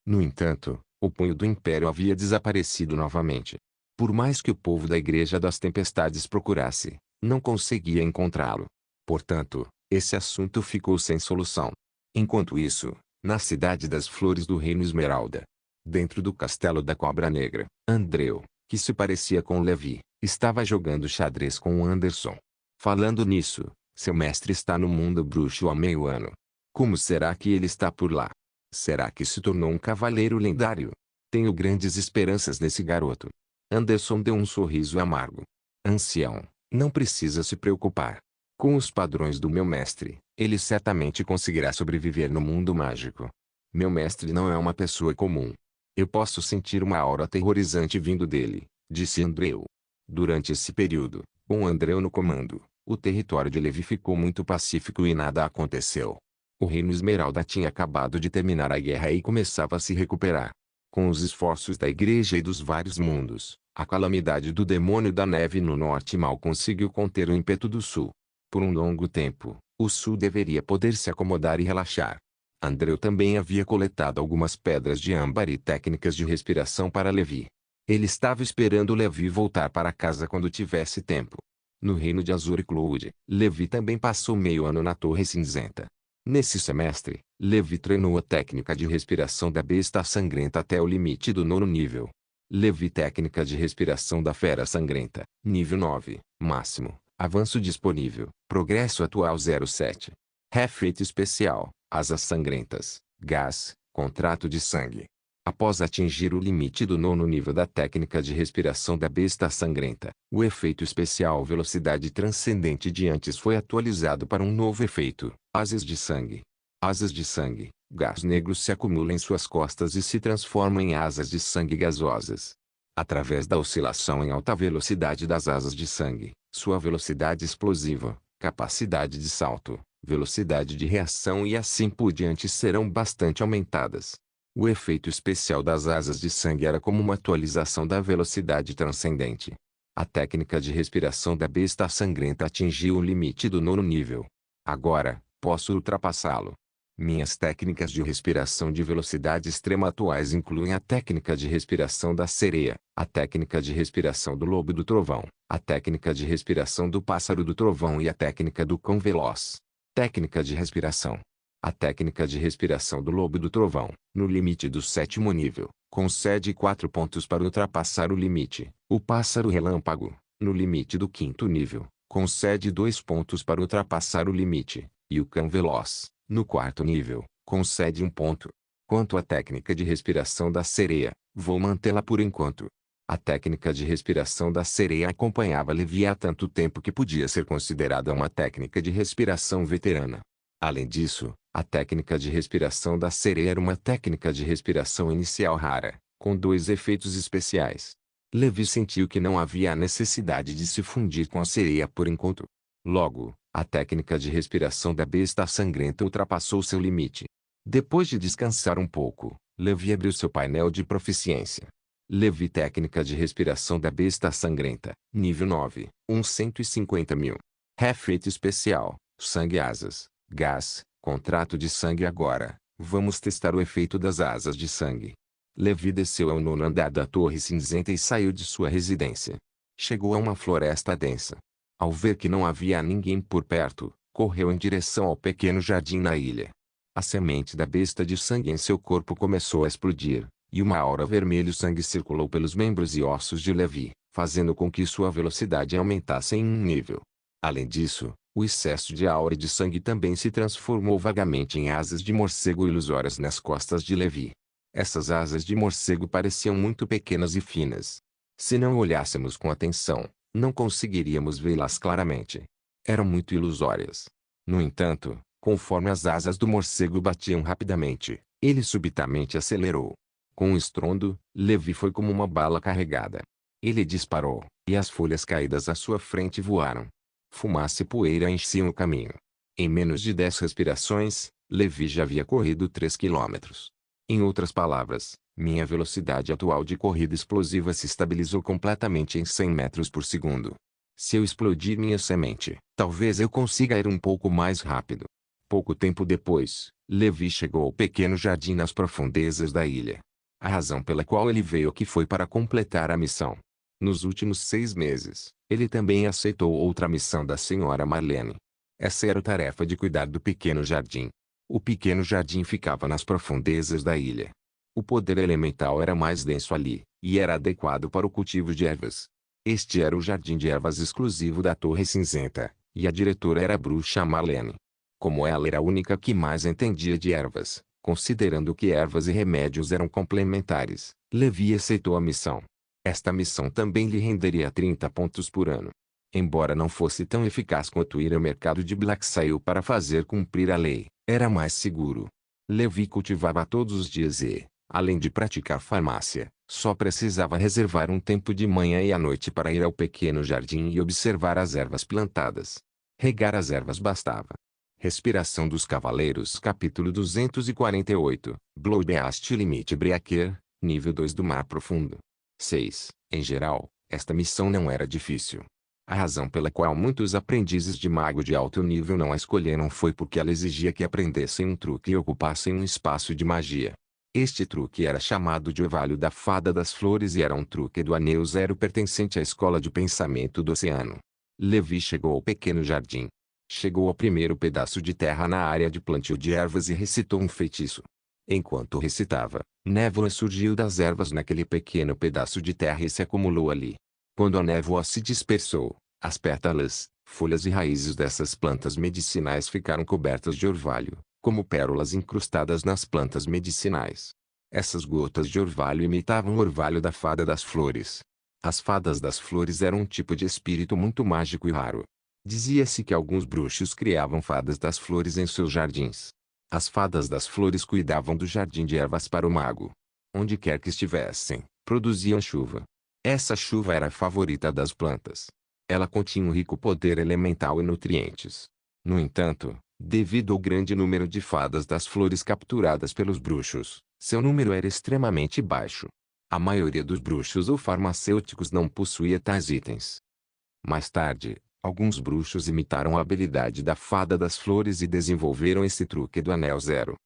No entanto, o Punho do Império havia desaparecido novamente. Por mais que o povo da Igreja das Tempestades procurasse, não conseguia encontrá-lo. Portanto, esse assunto ficou sem solução. Enquanto isso, na cidade das Flores do Reino Esmeralda, dentro do castelo da Cobra Negra, Andreu, que se parecia com Levi, estava jogando xadrez com Anderson. Falando nisso, seu mestre está no mundo bruxo há meio ano. Como será que ele está por lá? Será que se tornou um cavaleiro lendário? Tenho grandes esperanças nesse garoto. Anderson deu um sorriso amargo. Ancião, não precisa se preocupar. Com os padrões do meu mestre, ele certamente conseguirá sobreviver no mundo mágico. Meu mestre não é uma pessoa comum. Eu posso sentir uma aura aterrorizante vindo dele, disse Andreu. Durante esse período, com Andreu no comando, o território de Levi ficou muito pacífico e nada aconteceu. O Reino Esmeralda tinha acabado de terminar a guerra e começava a se recuperar. Com os esforços da Igreja e dos vários mundos, a calamidade do Demônio da Neve no norte mal conseguiu conter o ímpeto do sul. Por um longo tempo, o sul deveria poder se acomodar e relaxar. Andreu também havia coletado algumas pedras de âmbar e técnicas de respiração para Levi. Ele estava esperando Levi voltar para casa quando tivesse tempo. No reino de Azur e Cloud, Levi também passou meio ano na Torre Cinzenta. Nesse semestre, Levi treinou a técnica de respiração da Besta Sangrenta até o limite do 9º nível. Levi técnica de respiração da Fera Sangrenta, nível 9, máximo. Avanço disponível. Progresso atual 07. Efeito especial. Asas sangrentas. Gás. Contrato de sangue. Após atingir o limite do 9º nível da técnica de respiração da Besta Sangrenta, o efeito especial Velocidade Transcendente de antes foi atualizado para um novo efeito, Asas de sangue. Asas de sangue. Gás negro se acumula em suas costas e se transforma em asas de sangue gasosas. Através da oscilação em alta velocidade das asas de sangue, sua velocidade explosiva, capacidade de salto, velocidade de reação e assim por diante serão bastante aumentadas. O efeito especial das asas de sangue era como uma atualização da velocidade transcendente. A técnica de respiração da Besta Sangrenta atingiu o limite do 9º nível. Agora, posso ultrapassá-lo. Minhas técnicas de respiração de velocidade extrema atuais incluem a técnica de respiração da sereia, a técnica de respiração do lobo do trovão, a técnica de respiração do pássaro do trovão e a técnica do cão veloz. Técnica de respiração. A técnica de respiração do lobo do trovão, no limite do 7º nível, concede 4 pontos para ultrapassar o limite. O pássaro relâmpago, no limite do 5º nível, concede 2 pontos para ultrapassar o limite. E o cão veloz, no 4º nível, concede 1 ponto. Quanto à técnica de respiração da sereia, vou mantê-la por enquanto. A técnica de respiração da sereia acompanhava Levi há tanto tempo que podia ser considerada uma técnica de respiração veterana. Além disso, a técnica de respiração da sereia era uma técnica de respiração inicial rara, com 2 efeitos especiais. Levi sentiu que não havia a necessidade de se fundir com a sereia por enquanto. Logo, a técnica de respiração da Besta Sangrenta ultrapassou seu limite. Depois de descansar um pouco, Levi abriu seu painel de proficiência. Levi técnica de respiração da Besta Sangrenta, nível 9, 150.000. Efeito especial, sangue asas, gás, contrato de sangue agora. Vamos testar o efeito das asas de sangue. Levi desceu ao 9º andar da Torre Cinzenta e saiu de sua residência. Chegou a uma floresta densa. Ao ver que não havia ninguém por perto, correu em direção ao pequeno jardim na ilha. A semente da besta de sangue em seu corpo começou a explodir, e uma aura vermelho-sangue circulou pelos membros e ossos de Levi, fazendo com que sua velocidade aumentasse em um nível. Além disso, o excesso de aura e de sangue também se transformou vagamente em asas de morcego ilusórias nas costas de Levi. Essas asas de morcego pareciam muito pequenas e finas. Se não olhássemos com atenção, não conseguiríamos vê-las claramente. Eram muito ilusórias. No entanto, conforme as asas do morcego batiam rapidamente, ele subitamente acelerou. Com um estrondo, Levi foi como uma bala carregada. Ele disparou, e as folhas caídas à sua frente voaram. Fumaça e poeira enchiam o caminho. Em menos de 10 respirações, Levi já havia corrido 3 quilômetros. Em outras palavras, minha velocidade atual de corrida explosiva se estabilizou completamente em 100 metros por segundo. Se eu explodir minha semente, talvez eu consiga ir um pouco mais rápido. Pouco tempo depois, Levi chegou ao pequeno jardim nas profundezas da ilha. A razão pela qual ele veio aqui foi para completar a missão. Nos últimos 6 meses, ele também aceitou outra missão da senhora Marlene. Essa era a tarefa de cuidar do pequeno jardim. O pequeno jardim ficava nas profundezas da ilha. O poder elemental era mais denso ali, e era adequado para o cultivo de ervas. Este era o jardim de ervas exclusivo da Torre Cinzenta, e a diretora era a bruxa Marlene. Como ela era a única que mais entendia de ervas, considerando que ervas e remédios eram complementares, Levi aceitou a missão. Esta missão também lhe renderia 30 pontos por ano. Embora não fosse tão eficaz quanto ir ao mercado de Blacksail para fazer cumprir a lei, era mais seguro. Levi cultivava todos os dias e, além de praticar farmácia, só precisava reservar um tempo de manhã e à noite para ir ao pequeno jardim e observar as ervas plantadas. Regar as ervas bastava. Respiração dos Cavaleiros Capítulo 248 Bloodbeast Limit Breaker, nível 2 do Mar Profundo. 6. Em geral, esta missão não era difícil. A razão pela qual muitos aprendizes de mago de alto nível não a escolheram foi porque ela exigia que aprendessem um truque e ocupassem um espaço de magia. Este truque era chamado de Orvalho da Fada das Flores e era um truque do Anel Zero pertencente à Escola de Pensamento do Oceano. Levi chegou ao pequeno jardim. Chegou ao primeiro pedaço de terra na área de plantio de ervas e recitou um feitiço. Enquanto recitava, névoa surgiu das ervas naquele pequeno pedaço de terra e se acumulou ali. Quando a névoa se dispersou, as pétalas, folhas e raízes dessas plantas medicinais ficaram cobertas de orvalho, como pérolas incrustadas nas plantas medicinais. Essas gotas de orvalho imitavam o orvalho da Fada das Flores. As Fadas das Flores eram um tipo de espírito muito mágico e raro. Dizia-se que alguns bruxos criavam fadas das flores em seus jardins. As Fadas das Flores cuidavam do jardim de ervas para o mago. Onde quer que estivessem, produziam chuva. Essa chuva era a favorita das plantas. Ela continha um rico poder elemental e nutrientes. No entanto, devido ao grande número de fadas das flores capturadas pelos bruxos, seu número era extremamente baixo. A maioria dos bruxos ou farmacêuticos não possuía tais itens. Mais tarde, alguns bruxos imitaram a habilidade da Fada das Flores e desenvolveram esse truque do Anel Zero.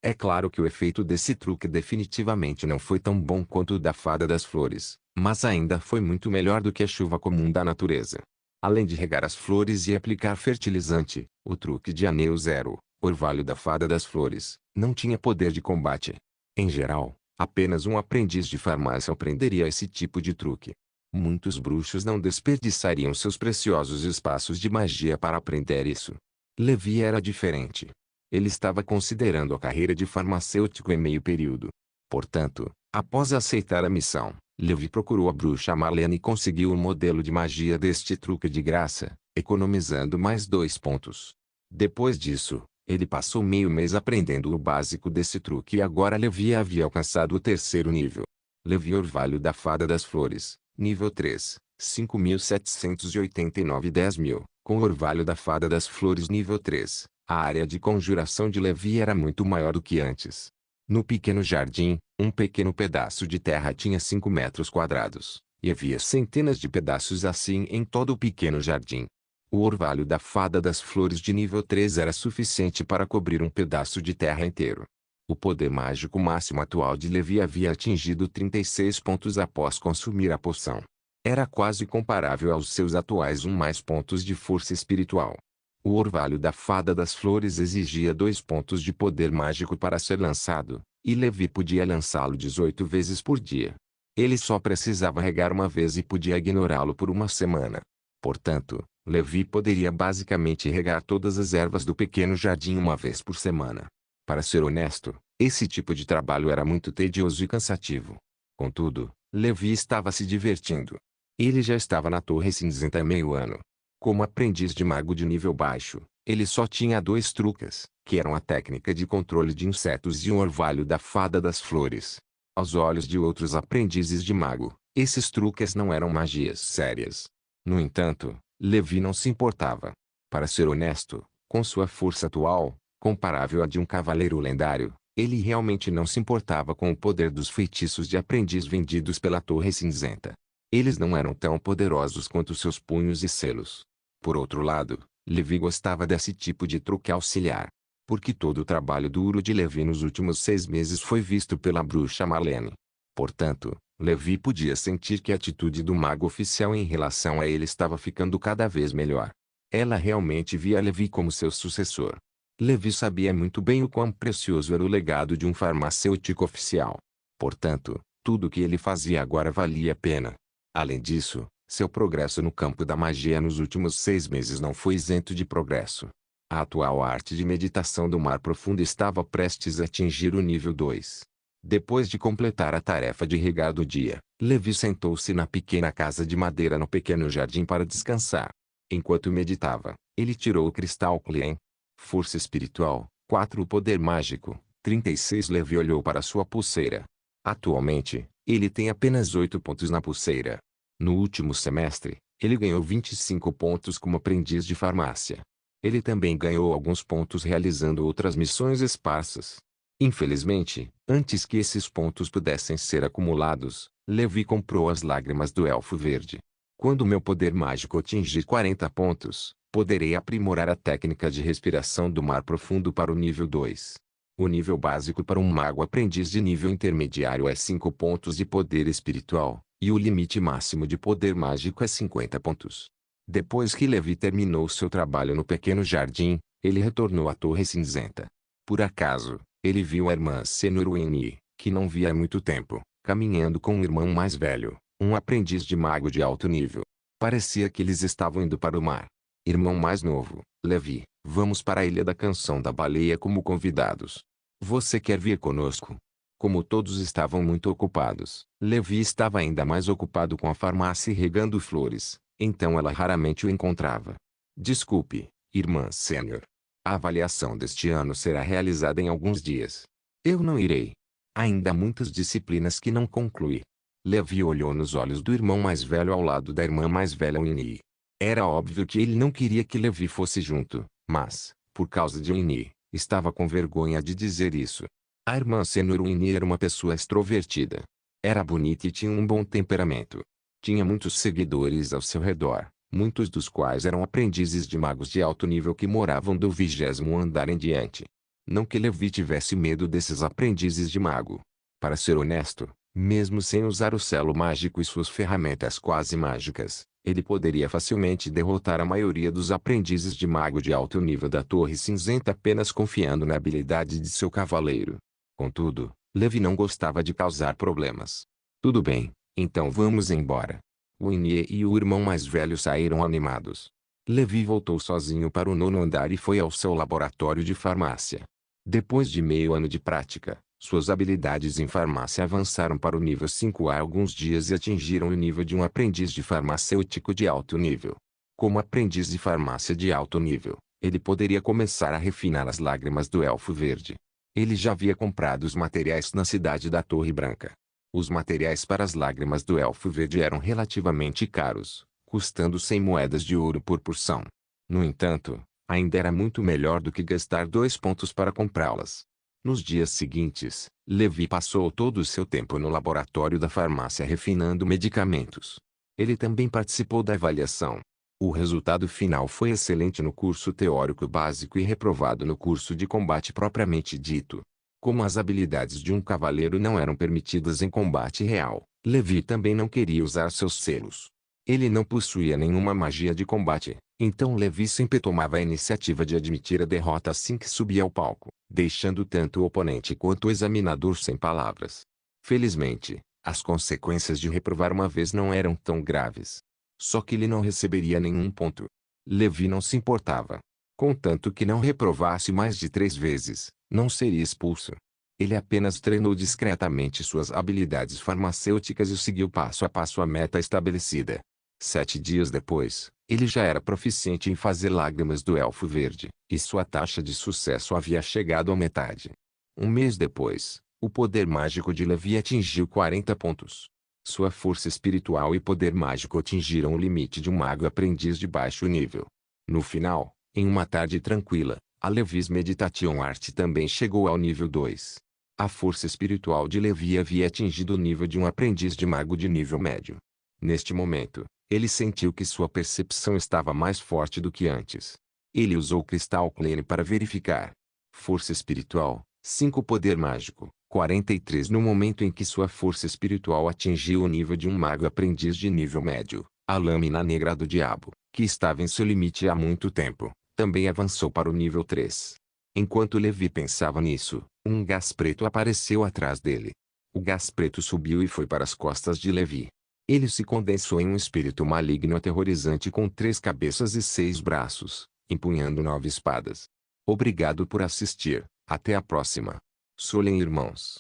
É claro que o efeito desse truque definitivamente não foi tão bom quanto o da Fada das Flores, mas ainda foi muito melhor do que a chuva comum da natureza. Além de regar as flores e aplicar fertilizante, o truque de Anel Zero, Orvalho da Fada das Flores, não tinha poder de combate. Em geral, apenas um aprendiz de farmácia aprenderia esse tipo de truque. Muitos bruxos não desperdiçariam seus preciosos espaços de magia para aprender isso. Levi era diferente. Ele estava considerando a carreira de farmacêutico em meio período. Portanto, após aceitar a missão, Levi procurou a bruxa Marlene e conseguiu o modelo de magia deste truque de graça, economizando mais 2 pontos. Depois disso, ele passou meio mês aprendendo o básico desse truque e agora Levi havia alcançado o 3º nível. Levi Orvalho da Fada das Flores, nível 3, 5.789 10.000, com Orvalho da Fada das Flores nível 3. A área de conjuração de Levi era muito maior do que antes. No pequeno jardim, um pequeno pedaço de terra tinha 5 metros quadrados, e havia centenas de pedaços assim em todo o pequeno jardim. O orvalho da Fada das Flores de nível 3 era suficiente para cobrir um pedaço de terra inteiro. O poder mágico máximo atual de Levi havia atingido 36 pontos após consumir a poção. Era quase comparável aos seus atuais 1 mais pontos de força espiritual. O orvalho da Fada das Flores exigia 2 pontos de poder mágico para ser lançado, e Levi podia lançá-lo 18 vezes por dia. Ele só precisava regar uma vez e podia ignorá-lo por uma semana. Portanto, Levi poderia basicamente regar todas as ervas do pequeno jardim uma vez por semana. Para ser honesto, esse tipo de trabalho era muito tedioso e cansativo. Contudo, Levi estava se divertindo. Ele já estava na Torre Cinzenta há meio ano. Como aprendiz de mago de nível baixo, ele só tinha 2 truques, que eram a técnica de controle de insetos e um orvalho da Fada das Flores. Aos olhos de outros aprendizes de mago, esses truques não eram magias sérias. No entanto, Levi não se importava. Para ser honesto, com sua força atual, comparável à de um cavaleiro lendário, ele realmente não se importava com o poder dos feitiços de aprendiz vendidos pela Torre Cinzenta. Eles não eram tão poderosos quanto seus punhos e selos. Por outro lado, Levi gostava desse tipo de truque auxiliar. Porque todo o trabalho duro de Levi nos últimos 6 meses foi visto pela bruxa Marlene. Portanto, Levi podia sentir que a atitude do mago oficial em relação a ele estava ficando cada vez melhor. Ela realmente via Levi como seu sucessor. Levi sabia muito bem o quão precioso era o legado de um farmacêutico oficial. Portanto, tudo o que ele fazia agora valia a pena. Além disso, seu progresso no campo da magia nos últimos 6 meses não foi isento de progresso. A atual arte de meditação do mar profundo estava prestes a atingir o nível 2. Depois de completar a tarefa de regar do dia, Levi sentou-se na pequena casa de madeira no pequeno jardim para descansar. Enquanto meditava, ele tirou o cristal Klein. Força espiritual, 4. O poder mágico, 36. Levi olhou para sua pulseira. Atualmente, ele tem apenas 8 pontos na pulseira. No último semestre, ele ganhou 25 pontos como aprendiz de farmácia. Ele também ganhou alguns pontos realizando outras missões esparsas. Infelizmente, antes que esses pontos pudessem ser acumulados, Levi comprou as lágrimas do Elfo Verde. Quando meu poder mágico atingir 40 pontos, poderei aprimorar a técnica de respiração do mar profundo para o nível 2. O nível básico para um mago aprendiz de nível intermediário é 5 pontos de poder espiritual, e o limite máximo de poder mágico é 50 pontos. Depois que Levi terminou seu trabalho no pequeno jardim, ele retornou à Torre Cinzenta. Por acaso, ele viu a irmã Senhor Winnie, que não via há muito tempo, caminhando com um irmão mais velho, um aprendiz de mago de alto nível. Parecia que eles estavam indo para o mar. Irmão mais novo, Levi, vamos para a Ilha da Canção da Baleia como convidados. Você quer vir conosco? Como todos estavam muito ocupados, Levi estava ainda mais ocupado com a farmácia e regando flores, então ela raramente o encontrava. Desculpe, irmã Sênior. A avaliação deste ano será realizada em alguns dias. Eu não irei. Ainda há muitas disciplinas que não concluí. Levi olhou nos olhos do irmão mais velho ao lado da irmã mais velha Winnie. Era óbvio que ele não queria que Levi fosse junto, mas, por causa de Winnie, estava com vergonha de dizer isso. A irmã Senhor Winnie era uma pessoa extrovertida. Era bonita e tinha um bom temperamento. Tinha muitos seguidores ao seu redor, muitos dos quais eram aprendizes de magos de alto nível que moravam do 20º andar em diante. Não que Levi tivesse medo desses aprendizes de mago. Para ser honesto, mesmo sem usar o selo mágico e suas ferramentas quase mágicas, ele poderia facilmente derrotar a maioria dos aprendizes de mago de alto nível da Torre Cinzenta apenas confiando na habilidade de seu cavaleiro. Contudo, Levi não gostava de causar problemas. Tudo bem, então vamos embora. Winnie e o irmão mais velho saíram animados. Levi voltou sozinho para o 9º andar e foi ao seu laboratório de farmácia. Depois de meio ano de prática, suas habilidades em farmácia avançaram para o nível 5 há alguns dias e atingiram o nível de um aprendiz de farmacêutico de alto nível. Como aprendiz de farmácia de alto nível, ele poderia começar a refinar as lágrimas do Elfo Verde. Ele já havia comprado os materiais na cidade da Torre Branca. Os materiais para as lágrimas do Elfo Verde eram relativamente caros, custando 100 moedas de ouro por porção. No entanto, ainda era muito melhor do que gastar 2 pontos para comprá-las. Nos dias seguintes, Levi passou todo o seu tempo no laboratório da farmácia refinando medicamentos. Ele também participou da avaliação. O resultado final foi excelente no curso teórico básico e reprovado no curso de combate propriamente dito. Como as habilidades de um cavaleiro não eram permitidas em combate real, Levi também não queria usar seus selos. Ele não possuía nenhuma magia de combate, então Levi sempre tomava a iniciativa de admitir a derrota assim que subia ao palco, deixando tanto o oponente quanto o examinador sem palavras. Felizmente, As consequências de reprovar uma vez não eram tão graves. Só que ele não receberia nenhum ponto. Levi não se importava. Contanto que não reprovasse mais de 3 vezes, não seria expulso. Ele apenas treinou discretamente suas habilidades farmacêuticas e seguiu passo a passo a meta estabelecida. 7 dias depois, ele já era proficiente em fazer lágrimas do Elfo Verde, e sua taxa de sucesso havia chegado à metade. Um mês depois, o poder mágico de Levi atingiu 40 pontos. Sua força espiritual e poder mágico atingiram o limite de um mago aprendiz de baixo nível. No final, em uma tarde tranquila, a Levi's Meditation Art também chegou ao nível 2. A força espiritual de Levi havia atingido o nível de um aprendiz de mago de nível médio. Neste momento, ele sentiu que sua percepção estava mais forte do que antes. Ele usou o Cristal Clean para verificar. Força espiritual, 5 poder mágico, 43. No momento em que sua força espiritual atingiu o nível de um mago aprendiz de nível médio, a lâmina negra do diabo, que estava em seu limite há muito tempo, também avançou para o nível 3. Enquanto Levi pensava nisso, um gás preto apareceu atrás dele. O gás preto subiu e foi para as costas de Levi. Ele se condensou em um espírito maligno aterrorizante com 3 cabeças e 6 braços, empunhando 9 espadas. Obrigado por assistir. Até a próxima. Solen Irmãos.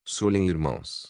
Solen Irmãos.